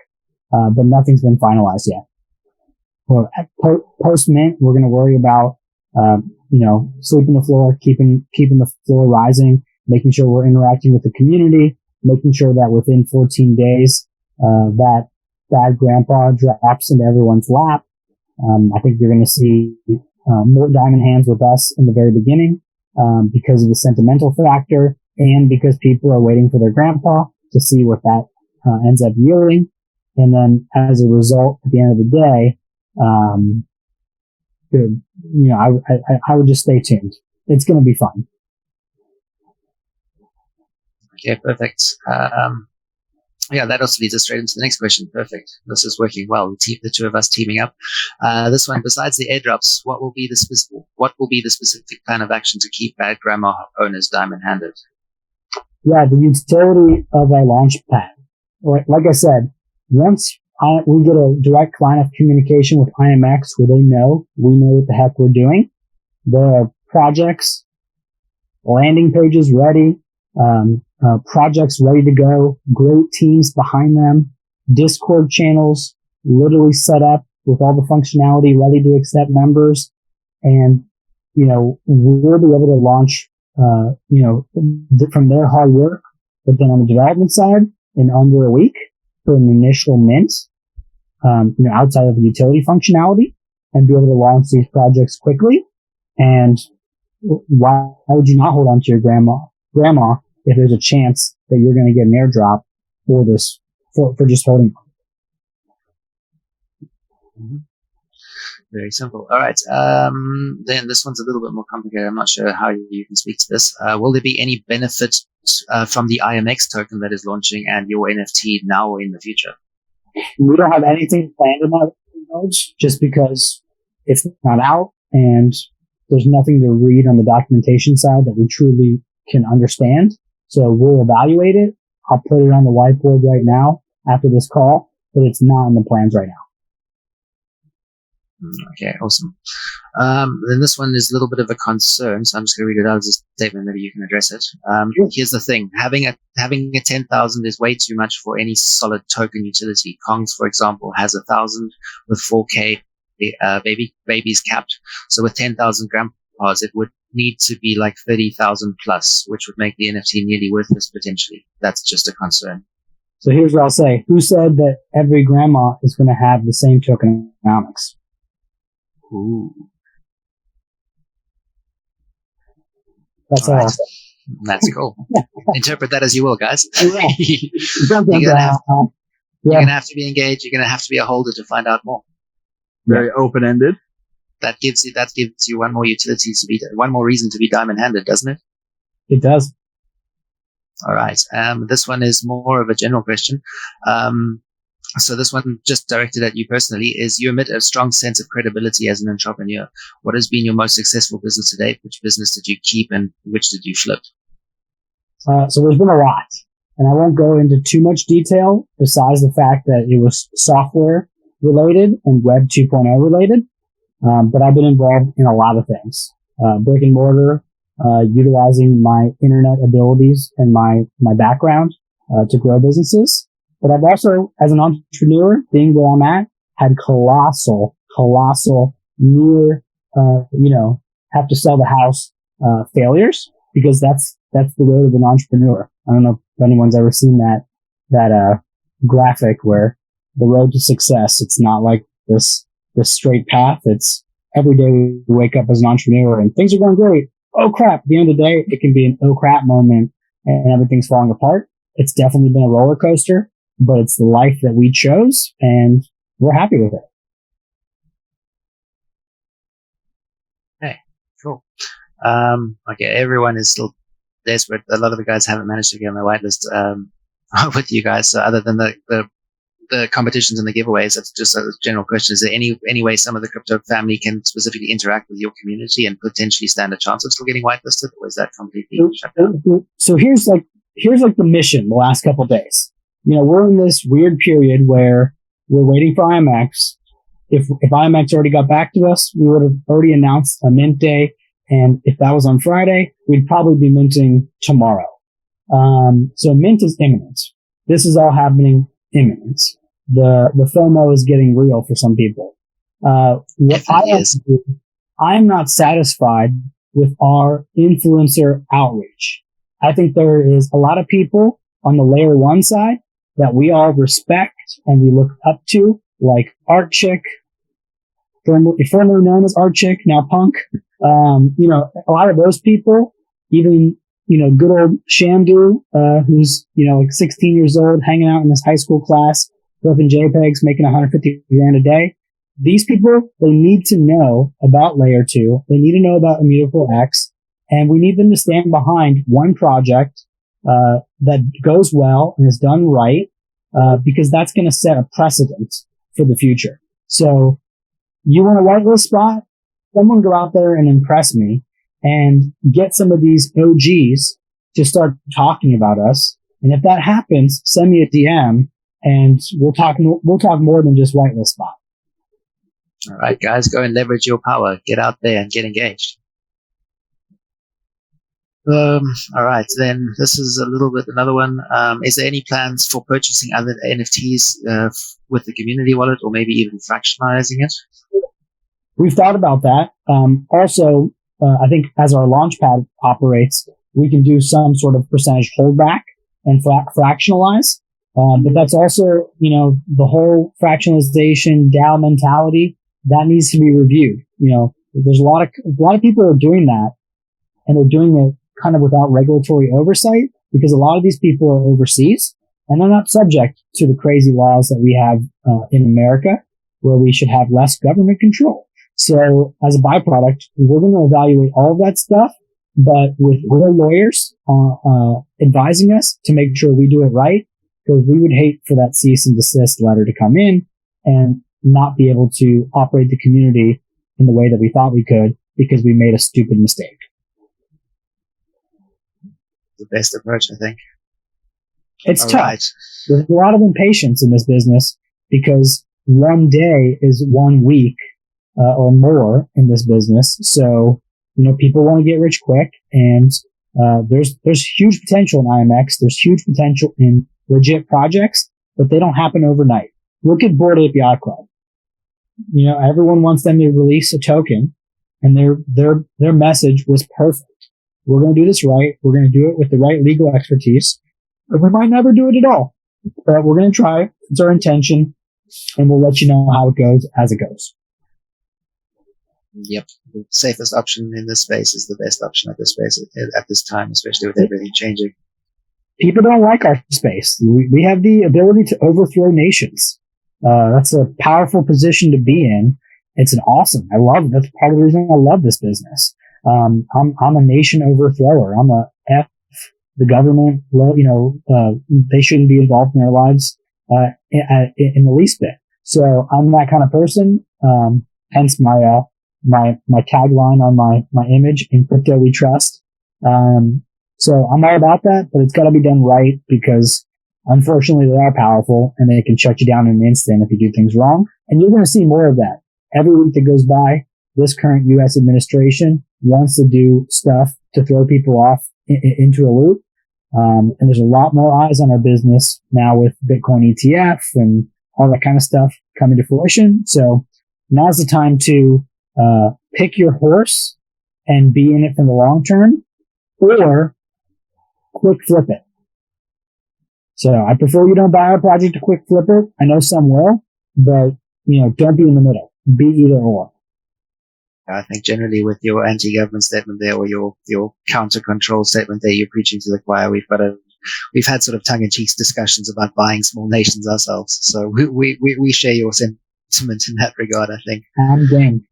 but nothing's been finalized yet. Well, post mint, we're going to worry about sweeping the floor, keeping the floor rising, making sure we're interacting with the community, making sure that within 14 days that bad grandpa drops into everyone's lap. I think you're going to see more diamond hands with us in the very beginning because of the sentimental factor and because people are waiting for their grandpa to see what that ends up yielding. And then as a result, at the end of the day, I would just stay tuned. It's going to be fun. Okay, perfect. That also leads us straight into the next question. Perfect. This is working well. The two of us teaming up. This one, besides the airdrops, what will be the specific plan of action to keep bad grandma owners diamond-handed? Yeah, the utility of our launch pad. Like I said, once we get a direct line of communication with IMX where we know what the heck we're doing, there are projects, landing pages ready, projects ready to go, great teams behind them, Discord channels literally set up with all the functionality ready to accept members. And, we'll be able to launch, from their hard work, but then on the development side in under a week for an initial mint, outside of the utility functionality, and be able to launch these projects quickly. And why would you not hold on to your grandma if there's a chance that you're going to get an airdrop for this, for just holding on? Very simple. All right. Then this one's a little bit more complicated. I'm not sure how you can speak to this. Will there be any benefit from the IMX token that is launching and your NFT now or in the future? We don't have anything planned in that regard, just because it's not out and there's nothing to read on the documentation side that we truly can understand. So we'll evaluate it. I'll put it on the whiteboard right now after this call, but it's not in the plans right now. Okay, awesome. Then this one is a little bit of a concern, so I'm just going to read it out as a statement. Maybe you can address it. Here's the thing: having a 10,000 is way too much for any solid token utility. Kongs, for example, has 1,000 with 4K babies capped. So with 10,000 grandpas, it would need to be like 30,000 plus, which would make the NFT nearly worthless potentially. That's just a concern. So here's what I'll say: who said that every grandma is going to have the same tokenomics? Ooh. That's all. Right. That's cool. Interpret that as you will, guys. Yeah. You're gonna have to be engaged. You're gonna have to be a holder to find out more. Very open-ended. That gives you one more utility one more reason to be diamond-handed, doesn't it? It does. All right. This one is more of a general question. So this one, just directed at you personally, is you emit a strong sense of credibility as an entrepreneur. What has been your most successful business to date? Which business did you keep and which did you flip? So there's been a lot, and I won't go into too much detail besides the fact that it was software related and Web 2.0 related. But I've been involved in a lot of things, brick and mortar, utilizing my internet abilities and my background, to grow businesses. But I've also, as an entrepreneur, being where I'm at, had colossal near, have to sell the house, failures, because that's the road of an entrepreneur. I don't know if anyone's ever seen that graphic where the road to success, it's not like this straight path. It's every day we wake up as an entrepreneur and things are going great. Oh crap. At the end of the day, it can be an oh crap moment and everything's falling apart. It's definitely been a roller coaster, but it's the life that we chose and we're happy with it. Okay, cool. Okay, everyone is still desperate. A lot of the guys haven't managed to get on the whitelist with you guys. So other than the competitions and the giveaways, that's just a general question. Is there any way some of the crypto family can specifically interact with your community and potentially stand a chance of still getting whitelisted, or is that completely shut down? So here's the mission the last couple of days. We're in this weird period where we're waiting for IMX. If IMX already got back to us, we would have already announced a mint day. And if that was on Friday, we'd probably be minting tomorrow. So mint is imminent. This is all happening imminent. The FOMO is getting real for some people. I'm not satisfied with our influencer outreach. I think there is a lot of people on the layer one side that we all respect and we look up to, like Art Chick, formerly known as Art Chick, now Punk. A lot of those people, even, good old Shamdu, who's, like 16 years old, hanging out in this high school class, flipping JPEGs, making 150 grand a day. These people, they need to know about layer 2. They need to know about Immutable X, and we need them to stand behind one project, that goes well and is done right, because that's going to set a precedent for the future. So you want a whitelist spot? Someone go out there and impress me and get some of these OGs to start talking about us. And if that happens, send me a DM and we'll talk more than just whitelist spot. All right, guys, go and leverage your power. Get out there and get engaged. All right, then this is a little bit another one. Is there any plans for purchasing other NFTs with the community wallet, or maybe even fractionalizing it? We've thought about that. Also, I think as our launchpad operates, we can do some sort of percentage holdback and fractionalize. But that's also, the whole fractionalization DAO mentality that needs to be reviewed. There's a lot of people are doing that, and they're doing it kind of without regulatory oversight, because a lot of these people are overseas and they're not subject to the crazy laws that we have in America, where we should have less government control. So as a byproduct, we're going to evaluate all of that stuff, but with real lawyers advising us to make sure we do it right, because we would hate for that cease and desist letter to come in and not be able to operate the community in the way that we thought we could because we made a stupid mistake. The best approach, I think. It's All tough. right. There's a lot of impatience in this business because one day is 1 week or more in this business. So, people want to get rich quick, and there's huge potential in IMX. There's huge potential in legit projects, but they don't happen overnight. Look at Board API Club. Everyone wants them to release a token, and their message was perfect. We're going to do this right. We're going to do it with the right legal expertise. But we might never do it at all. But we're going to try. It's our intention, and we'll let you know how it goes as it goes. Yep. The safest option in this space is the best option at this space at this time, especially with everything changing. People don't like our space. We have the ability to overthrow nations. That's a powerful position to be in. It's I love it. That's part of the reason I love this business. I'm a nation overthrower. I'm a F the government. They shouldn't be involved in their lives in the least bit. So I'm that kind of person. Hence my tagline on my image: in crypto we trust. So I'm all about that, but it's got to be done right because unfortunately they are powerful and they can shut you down in an instant if you do things wrong. And you're going to see more of that every week that goes by. This current U.S. administration wants to do stuff to throw people off into a loop. And there's a lot more eyes on our business now with Bitcoin ETF and all that kind of stuff coming to fruition. So now's the time to pick your horse and be in it for the long term, or quick flip it. So I prefer you don't buy our project to quick flip it. I know some will, but don't be in the middle. Be either or. I think generally with your anti-government statement there, or your counter-control statement there, you're preaching to the choir. We've had sort of tongue-in-cheek discussions about buying small nations ourselves. So we share your sentiment in that regard, I think. I'm game.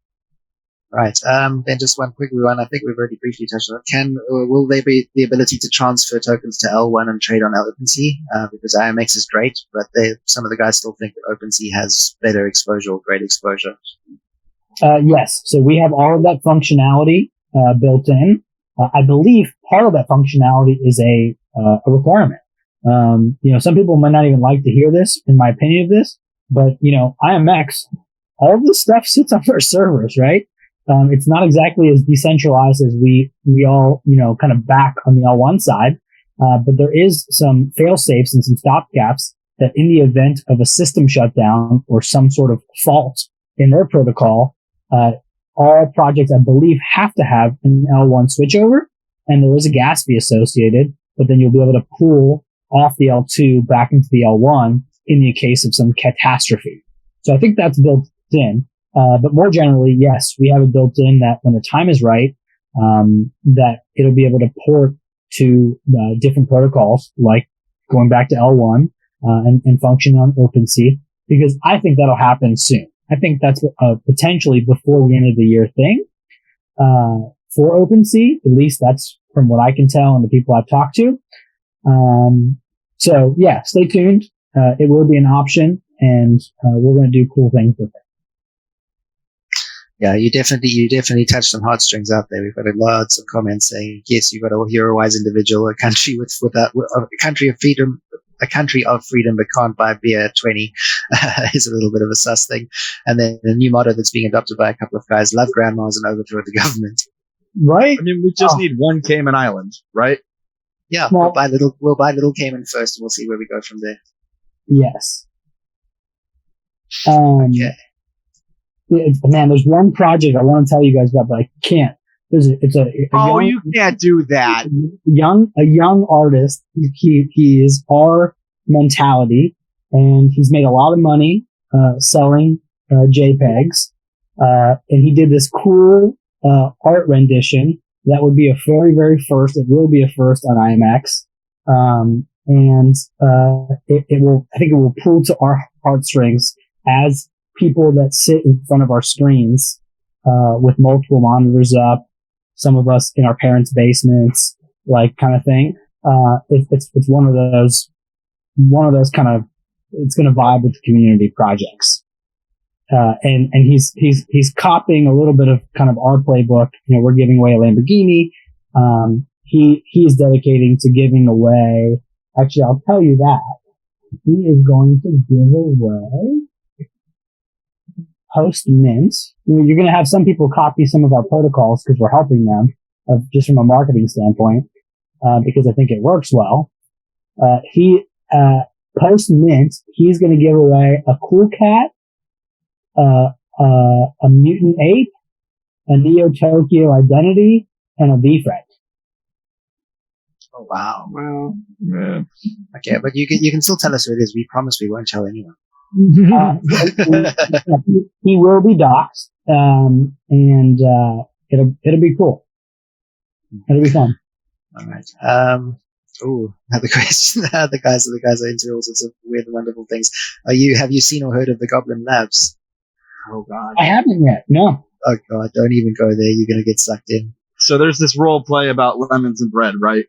Right. Then just one quick one. I think we've already briefly touched on it. Will there be the ability to transfer tokens to L1 and trade on OpenSea? Because IMX is great, but some of the guys still think that OpenSea has better exposure or great exposure. Yes. So we have all of that functionality built in. I believe part of that functionality is a requirement. Some people might not even like to hear this, in my opinion of this, but IMX, all of this stuff sits on our servers, right? It's not exactly as decentralized as we all, kind of back on the L1 side. But there is some fail safes and some stopgaps that in the event of a system shutdown or some sort of fault in their protocol, all projects, I believe, have to have an L1 switchover, and there is a gas fee associated, but then you'll be able to pull off the L2 back into the L1 in the case of some catastrophe. So I think that's built in. But more generally, yes, we have it built in that when the time is right, that it'll be able to port to different protocols, like going back to L1 and function on OpenSea, because I think that'll happen soon. I think that's potentially before the end of the year thing for OpenSea. At least that's from what I can tell and the people I've talked to. So yeah, stay tuned. It will be an option, and we're going to do cool things with it. Yeah, you definitely touched some heartstrings out there. We've got lots of comments saying, yes, you've got a hero-wise individual, a country a country of freedom, but can't buy beer at 20 is a little bit of a sus thing. And then the new motto that's being adopted by a couple of guys: love grandmas and overthrow the government. Right? I mean, we just need one Cayman Island, right? Yeah, we'll buy little Cayman first, and we'll see where we go from there. Yes. Okay. Man, there's one project I want to tell you guys about, but I can't. You can't do that. A young artist. He is our mentality, and he's made a lot of money selling JPEGs. And he did this cool art rendition that would be a very, very first. It will be a first on IMX, and it will. I think it will pull to our heartstrings as people that sit in front of our screens with multiple monitors up, some of us in our parents' basements, like kind of thing. It's one of those kind of, it's going to vibe with the community projects. And he's copying a little bit of kind of our playbook. We're giving away a Lamborghini. He is dedicating to giving away, actually, I'll tell you that. He is going to give away post mint. You're going to have some people copy some of our protocols because we're helping them, just from a marketing standpoint, because I think it works well. Post mint, he's going to give away a cool cat, a mutant ape, a Neo Tokyo identity, and a V-Friend. Oh, wow. Well, yeah. Okay, but you can still tell us who it is. We promise we won't tell anyone. He will be doxxed, and it'll be cool. It'll be fun. All right. Another question. The guys are into all sorts of weird and wonderful things. Have you seen or heard of the Goblin Labs? Oh God, I haven't yet. No. Oh God, don't even go there. You're gonna get sucked in. So there's this role play about lemons and bread, right?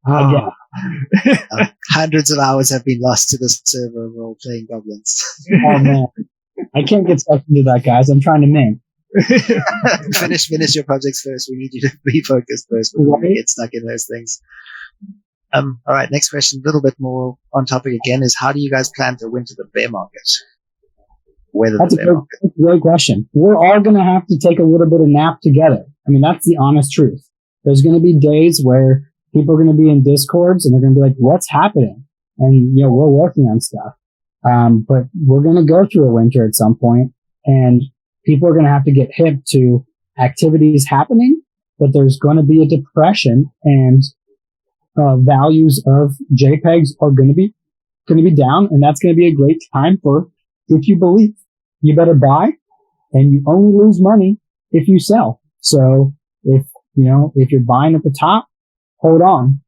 Again. Hundreds of hours have been lost to this server of role-playing goblins. Oh man, I can't get sucked into that, guys. I'm trying to mint. Finish your projects first. We need you to be focused first before we get stuck in those things. All right, next question, a little bit more on topic again, is how do you guys plan to winter the bear market? That's a great question. We're all going to have to take a little bit of nap together. I mean, that's the honest truth. There's going to be days where people are going to be in Discords and they're going to be like, what's happening? And, we're working on stuff. But we're going to go through a winter at some point, and people are going to have to get hip to activities happening, but there's going to be a depression, and values of JPEGs are going to be down, and that's going to be a great time for, if you believe, you better buy, and you only lose money if you sell. So if you're buying at the top, hold on,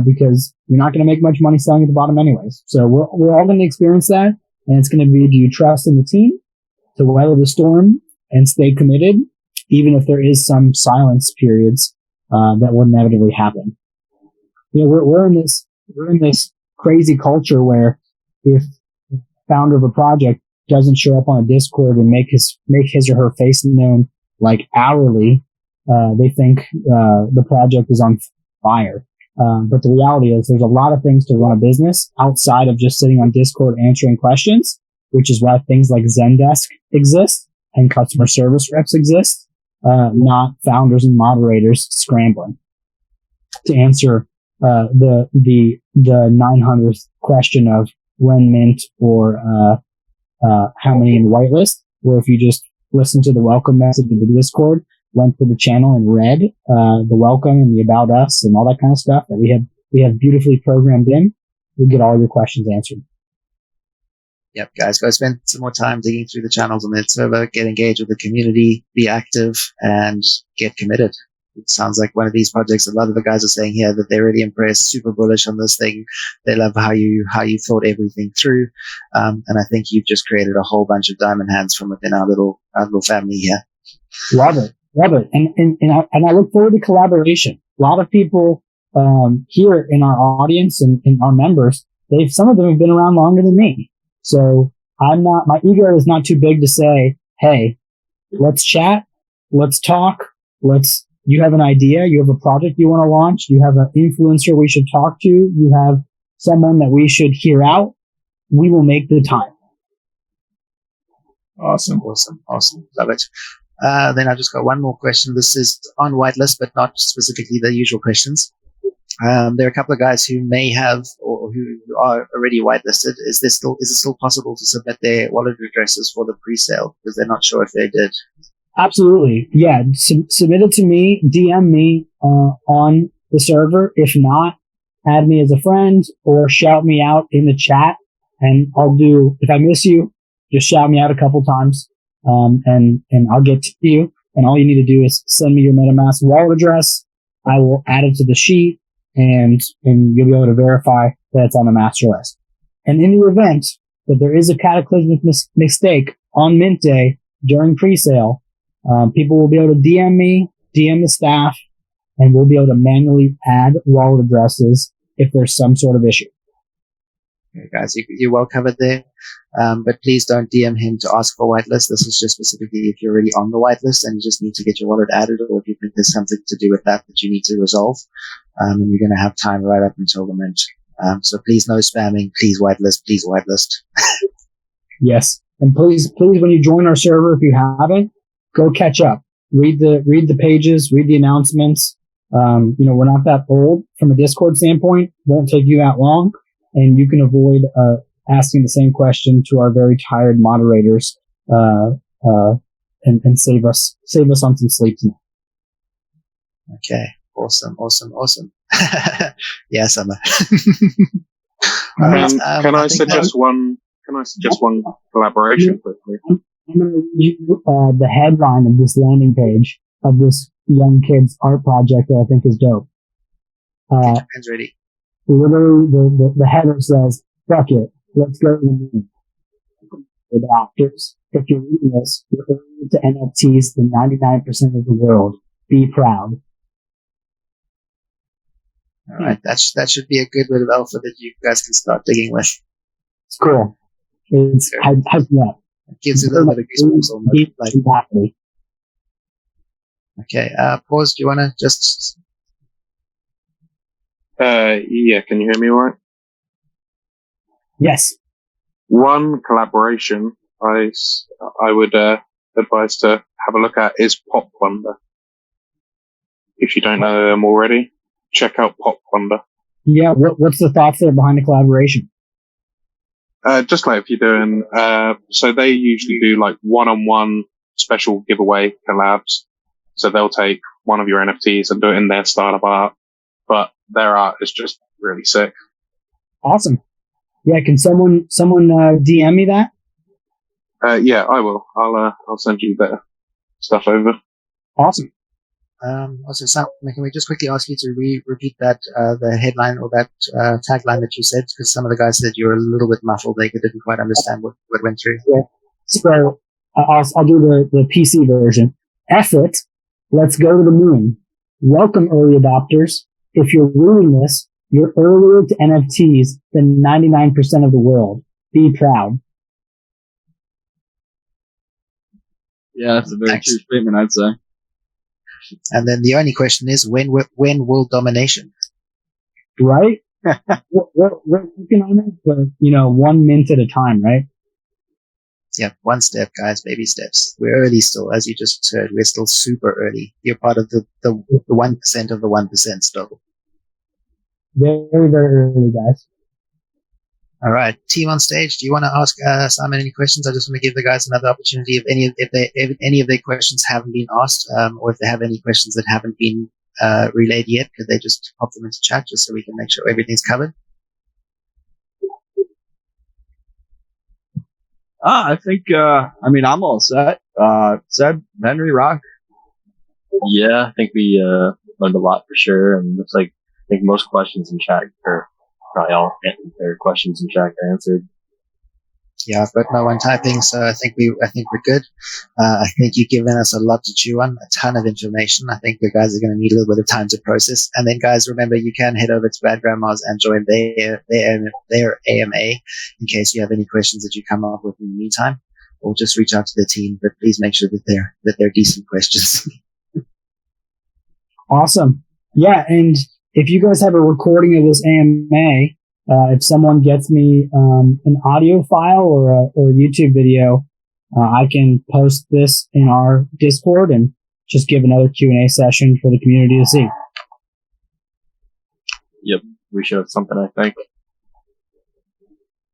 because you're not going to make much money selling at the bottom anyways. So we're all going to experience that, and it's going to be, do you trust in the team to weather the storm and stay committed, even if there is some silence periods that will inevitably happen. We're in this crazy culture where if the founder of a project doesn't show up on a Discord and make his or her face known like hourly, they think the project is on fire. But the reality is there's a lot of things to run a business outside of just sitting on Discord answering questions, which is why things like Zendesk exist and customer service reps exist, not founders and moderators scrambling to answer the 900th question of when mint or how many in whitelist, where if you just listen to the welcome message of the Discord, went to the channel and read the welcome and the about us and all that kind of stuff that we have beautifully programmed in, you'll get all your questions answered. Yep, guys, go spend some more time digging through the channels on the server, get engaged with the community, be active, and get committed. It sounds like one of these projects, a lot of the guys are saying here that they're really impressed, super bullish on this thing. They love how you thought everything through. And I think you've just created a whole bunch of diamond hands from within our little family here. Love it. And I look forward to collaboration. A lot of people here in our audience and in our members, some of them have been around longer than me. So my ego is not too big to say, hey, let's chat, let's talk, you have an idea, you have a project you want to launch, you have an influencer we should talk to, you have someone that we should hear out, we will make the time. Awesome. Love it. Then I've just got one more question. This is on whitelist, but not specifically the usual questions. There are a couple of guys who may have or who are already whitelisted. Is it still possible to submit their wallet addresses for the pre-sale because they're not sure if they did? Absolutely. Yeah. Submit it to me, DM me on the server. If not, add me as a friend or shout me out in the chat, and if I miss you, just shout me out a couple times. And I'll get to you, and all you need to do is send me your MetaMask wallet address. I will add it to the sheet, and you'll be able to verify that it's on the master list. And in the event that there is a cataclysmic mistake on mint day, during pre-sale, people will be able to DM me, DM the staff, and we'll be able to manually add wallet addresses if there's some sort of issue. Okay, guys, you're well covered there. But please don't DM him to ask for whitelist. This is just specifically if you're already on the whitelist and you just need to get your wallet added, or if you think there's something to do with that you need to resolve. And you're going to have time right up until the mint. So please no spamming. Please whitelist. Please whitelist. Yes. And please, when you join our server, if you haven't, go catch up. Read the pages, read the announcements. We're not that old from a Discord standpoint. Won't take you that long. And you can avoid asking the same question to our very tired moderators and save us on some sleep tonight. Okay, awesome. Yeah, Summer. Can I suggest one collaboration quickly? I'm going to read you the headline of this landing page of this young kid's art project that I think is dope. Hands ready. Literally, the header says, "Fuck it, let's go to the moon." Adopters, if you're reading this, you're early to NFTs than 99% of the world. Be proud. All right, that should be a good bit of alpha that you guys can start digging with. It's cool. It's yeah. It gives you a little bit of goosebumps almost. Exactly. Okay, pause. Do you want to just? Yeah, can you hear me all right? Yes. One collaboration I would advise to have a look at is Pop Wonder. If you don't know them already, check out Pop Wonder. Yeah, what's the thoughts there behind the collaboration? Just like if you're doing, so they usually do like one-on-one special giveaway collabs. So they'll take one of your NFTs and do it in their style of art, but their art is just really sick. Awesome. Yeah, can someone DM me that? Yeah, I will. I'll send you the stuff over. Awesome. Also, Sam, can we just quickly ask you to repeat that, the headline or that tagline that you said? Because some of the guys said you were a little bit muffled. They didn't quite understand what went through. Yeah. So I'll do the PC version. F it. Let's go to the moon. Welcome, early adopters. If you're reading this, you're earlier to NFTs than 99% of the world. Be proud. Yeah, that's a very true statement, I'd say. And then the only question is, when will domination? Right? we're working on it, but, 1 mint at a time, right? Yeah, one step, guys, baby steps. We're early still, as you just heard. We're still super early. You're part of the 1% of the 1% still. Very, very early, guys. All right, team on stage. Do you want to ask Simon any questions? I just want to give the guys another opportunity. If any of their questions haven't been asked, or if they have any questions that haven't been relayed yet, could they just pop them into chat just so we can make sure everything's covered? I think, I'm all set. Seb, Henry, Rock. Yeah, I think we learned a lot for sure, and looks like I think most questions in chat are probably all their questions in chat are answered. Yeah, I've got no one typing, so I think we're good. I think you've given us a lot to chew on, a ton of information. I think the guys are going to need a little bit of time to process. And then, guys, remember you can head over to Bad Grandma's and join their AMA in case you have any questions that you come up with in the meantime, or just reach out to the team. But please make sure that they're decent questions. Awesome. Yeah, and if you guys have a recording of this AMA. If someone gets me an audio file or a YouTube video, I can post this in our Discord and just give another Q&A session for the community to see. Yep, we should have something, I think.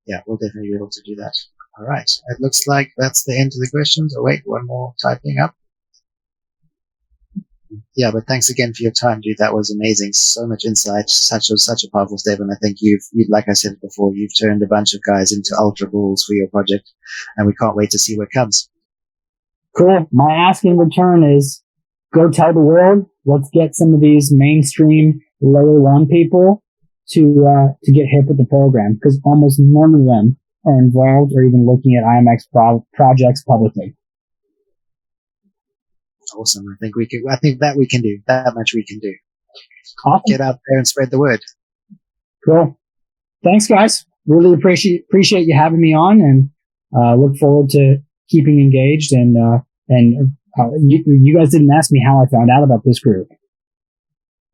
Yeah, we'll definitely be able to do that. All right, it looks like that's the end of the questions. Oh wait, one more typing up. Yeah, but thanks again for your time, dude. That was amazing. So much insight, such a powerful step. And I think you've, like I said before, you've turned a bunch of guys into ultra bulls for your project, and we can't wait to see what comes. Cool. My ask in return is go tell the world. Let's get some of these mainstream layer one people to get hip with the program, because almost none of them are involved or even looking at IMX projects publicly. Awesome. I think we can. I think that we can do that much. We can do. Awesome. Get out there and spread the word. Cool. Thanks, guys. Really appreciate you having me on, and look forward to keeping engaged. And you guys didn't ask me how I found out about this group.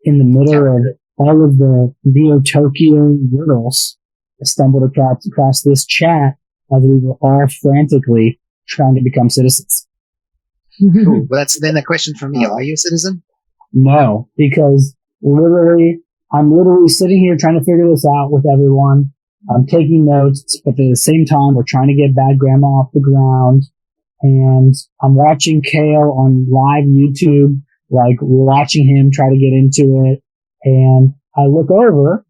In the middle of all of the Neo Tokyo riddles, I stumbled across this chat as we were all frantically trying to become citizens. Cool. Well, that's then a question for me. Are you a citizen? No, because I'm literally sitting here trying to figure this out with everyone. I'm taking notes, but at the same time, we're trying to get Bad Grandma off the ground. And I'm watching Kale on live YouTube, like watching him try to get into it. And I look over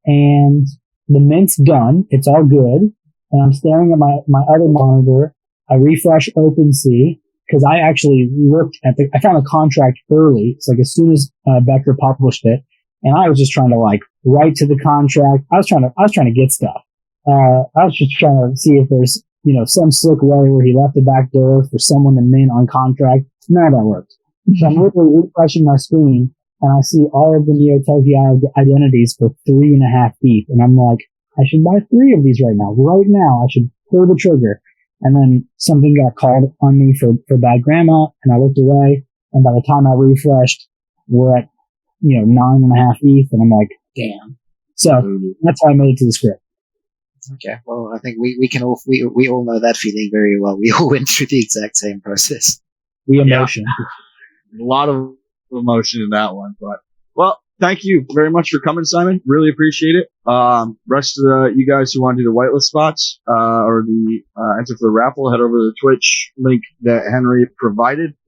and the mint's done. It's all good. And I'm staring at my other monitor. I refresh OpenSea because I actually I found the contract early. It's like as soon as Becker published it. And I was just trying to like write to the contract. I was trying to get stuff. I was just trying to see if there's, some slick way where he left the back door for someone to mint on contract. None of that worked. So I'm literally refreshing my screen and I see all of the Neo Tokyo identities for 3.5 deep. And I'm like, I should buy 3 of these right now. Right now, I should pull the trigger. And then something got called on me for Bad Grandma and I looked away. And by the time I refreshed, we're at 9.5 ETH, and I'm like, damn. So that's how I made it to the script. Okay, well, I think we all know that feeling very well. We all went through the exact same process. The emotion. A lot of emotion in that one, but well, thank you very much for coming, Simon. Really appreciate it. Rest of you guys who want to do the whitelist spots, or the enter for the raffle, head over to the Twitch link that Henry provided.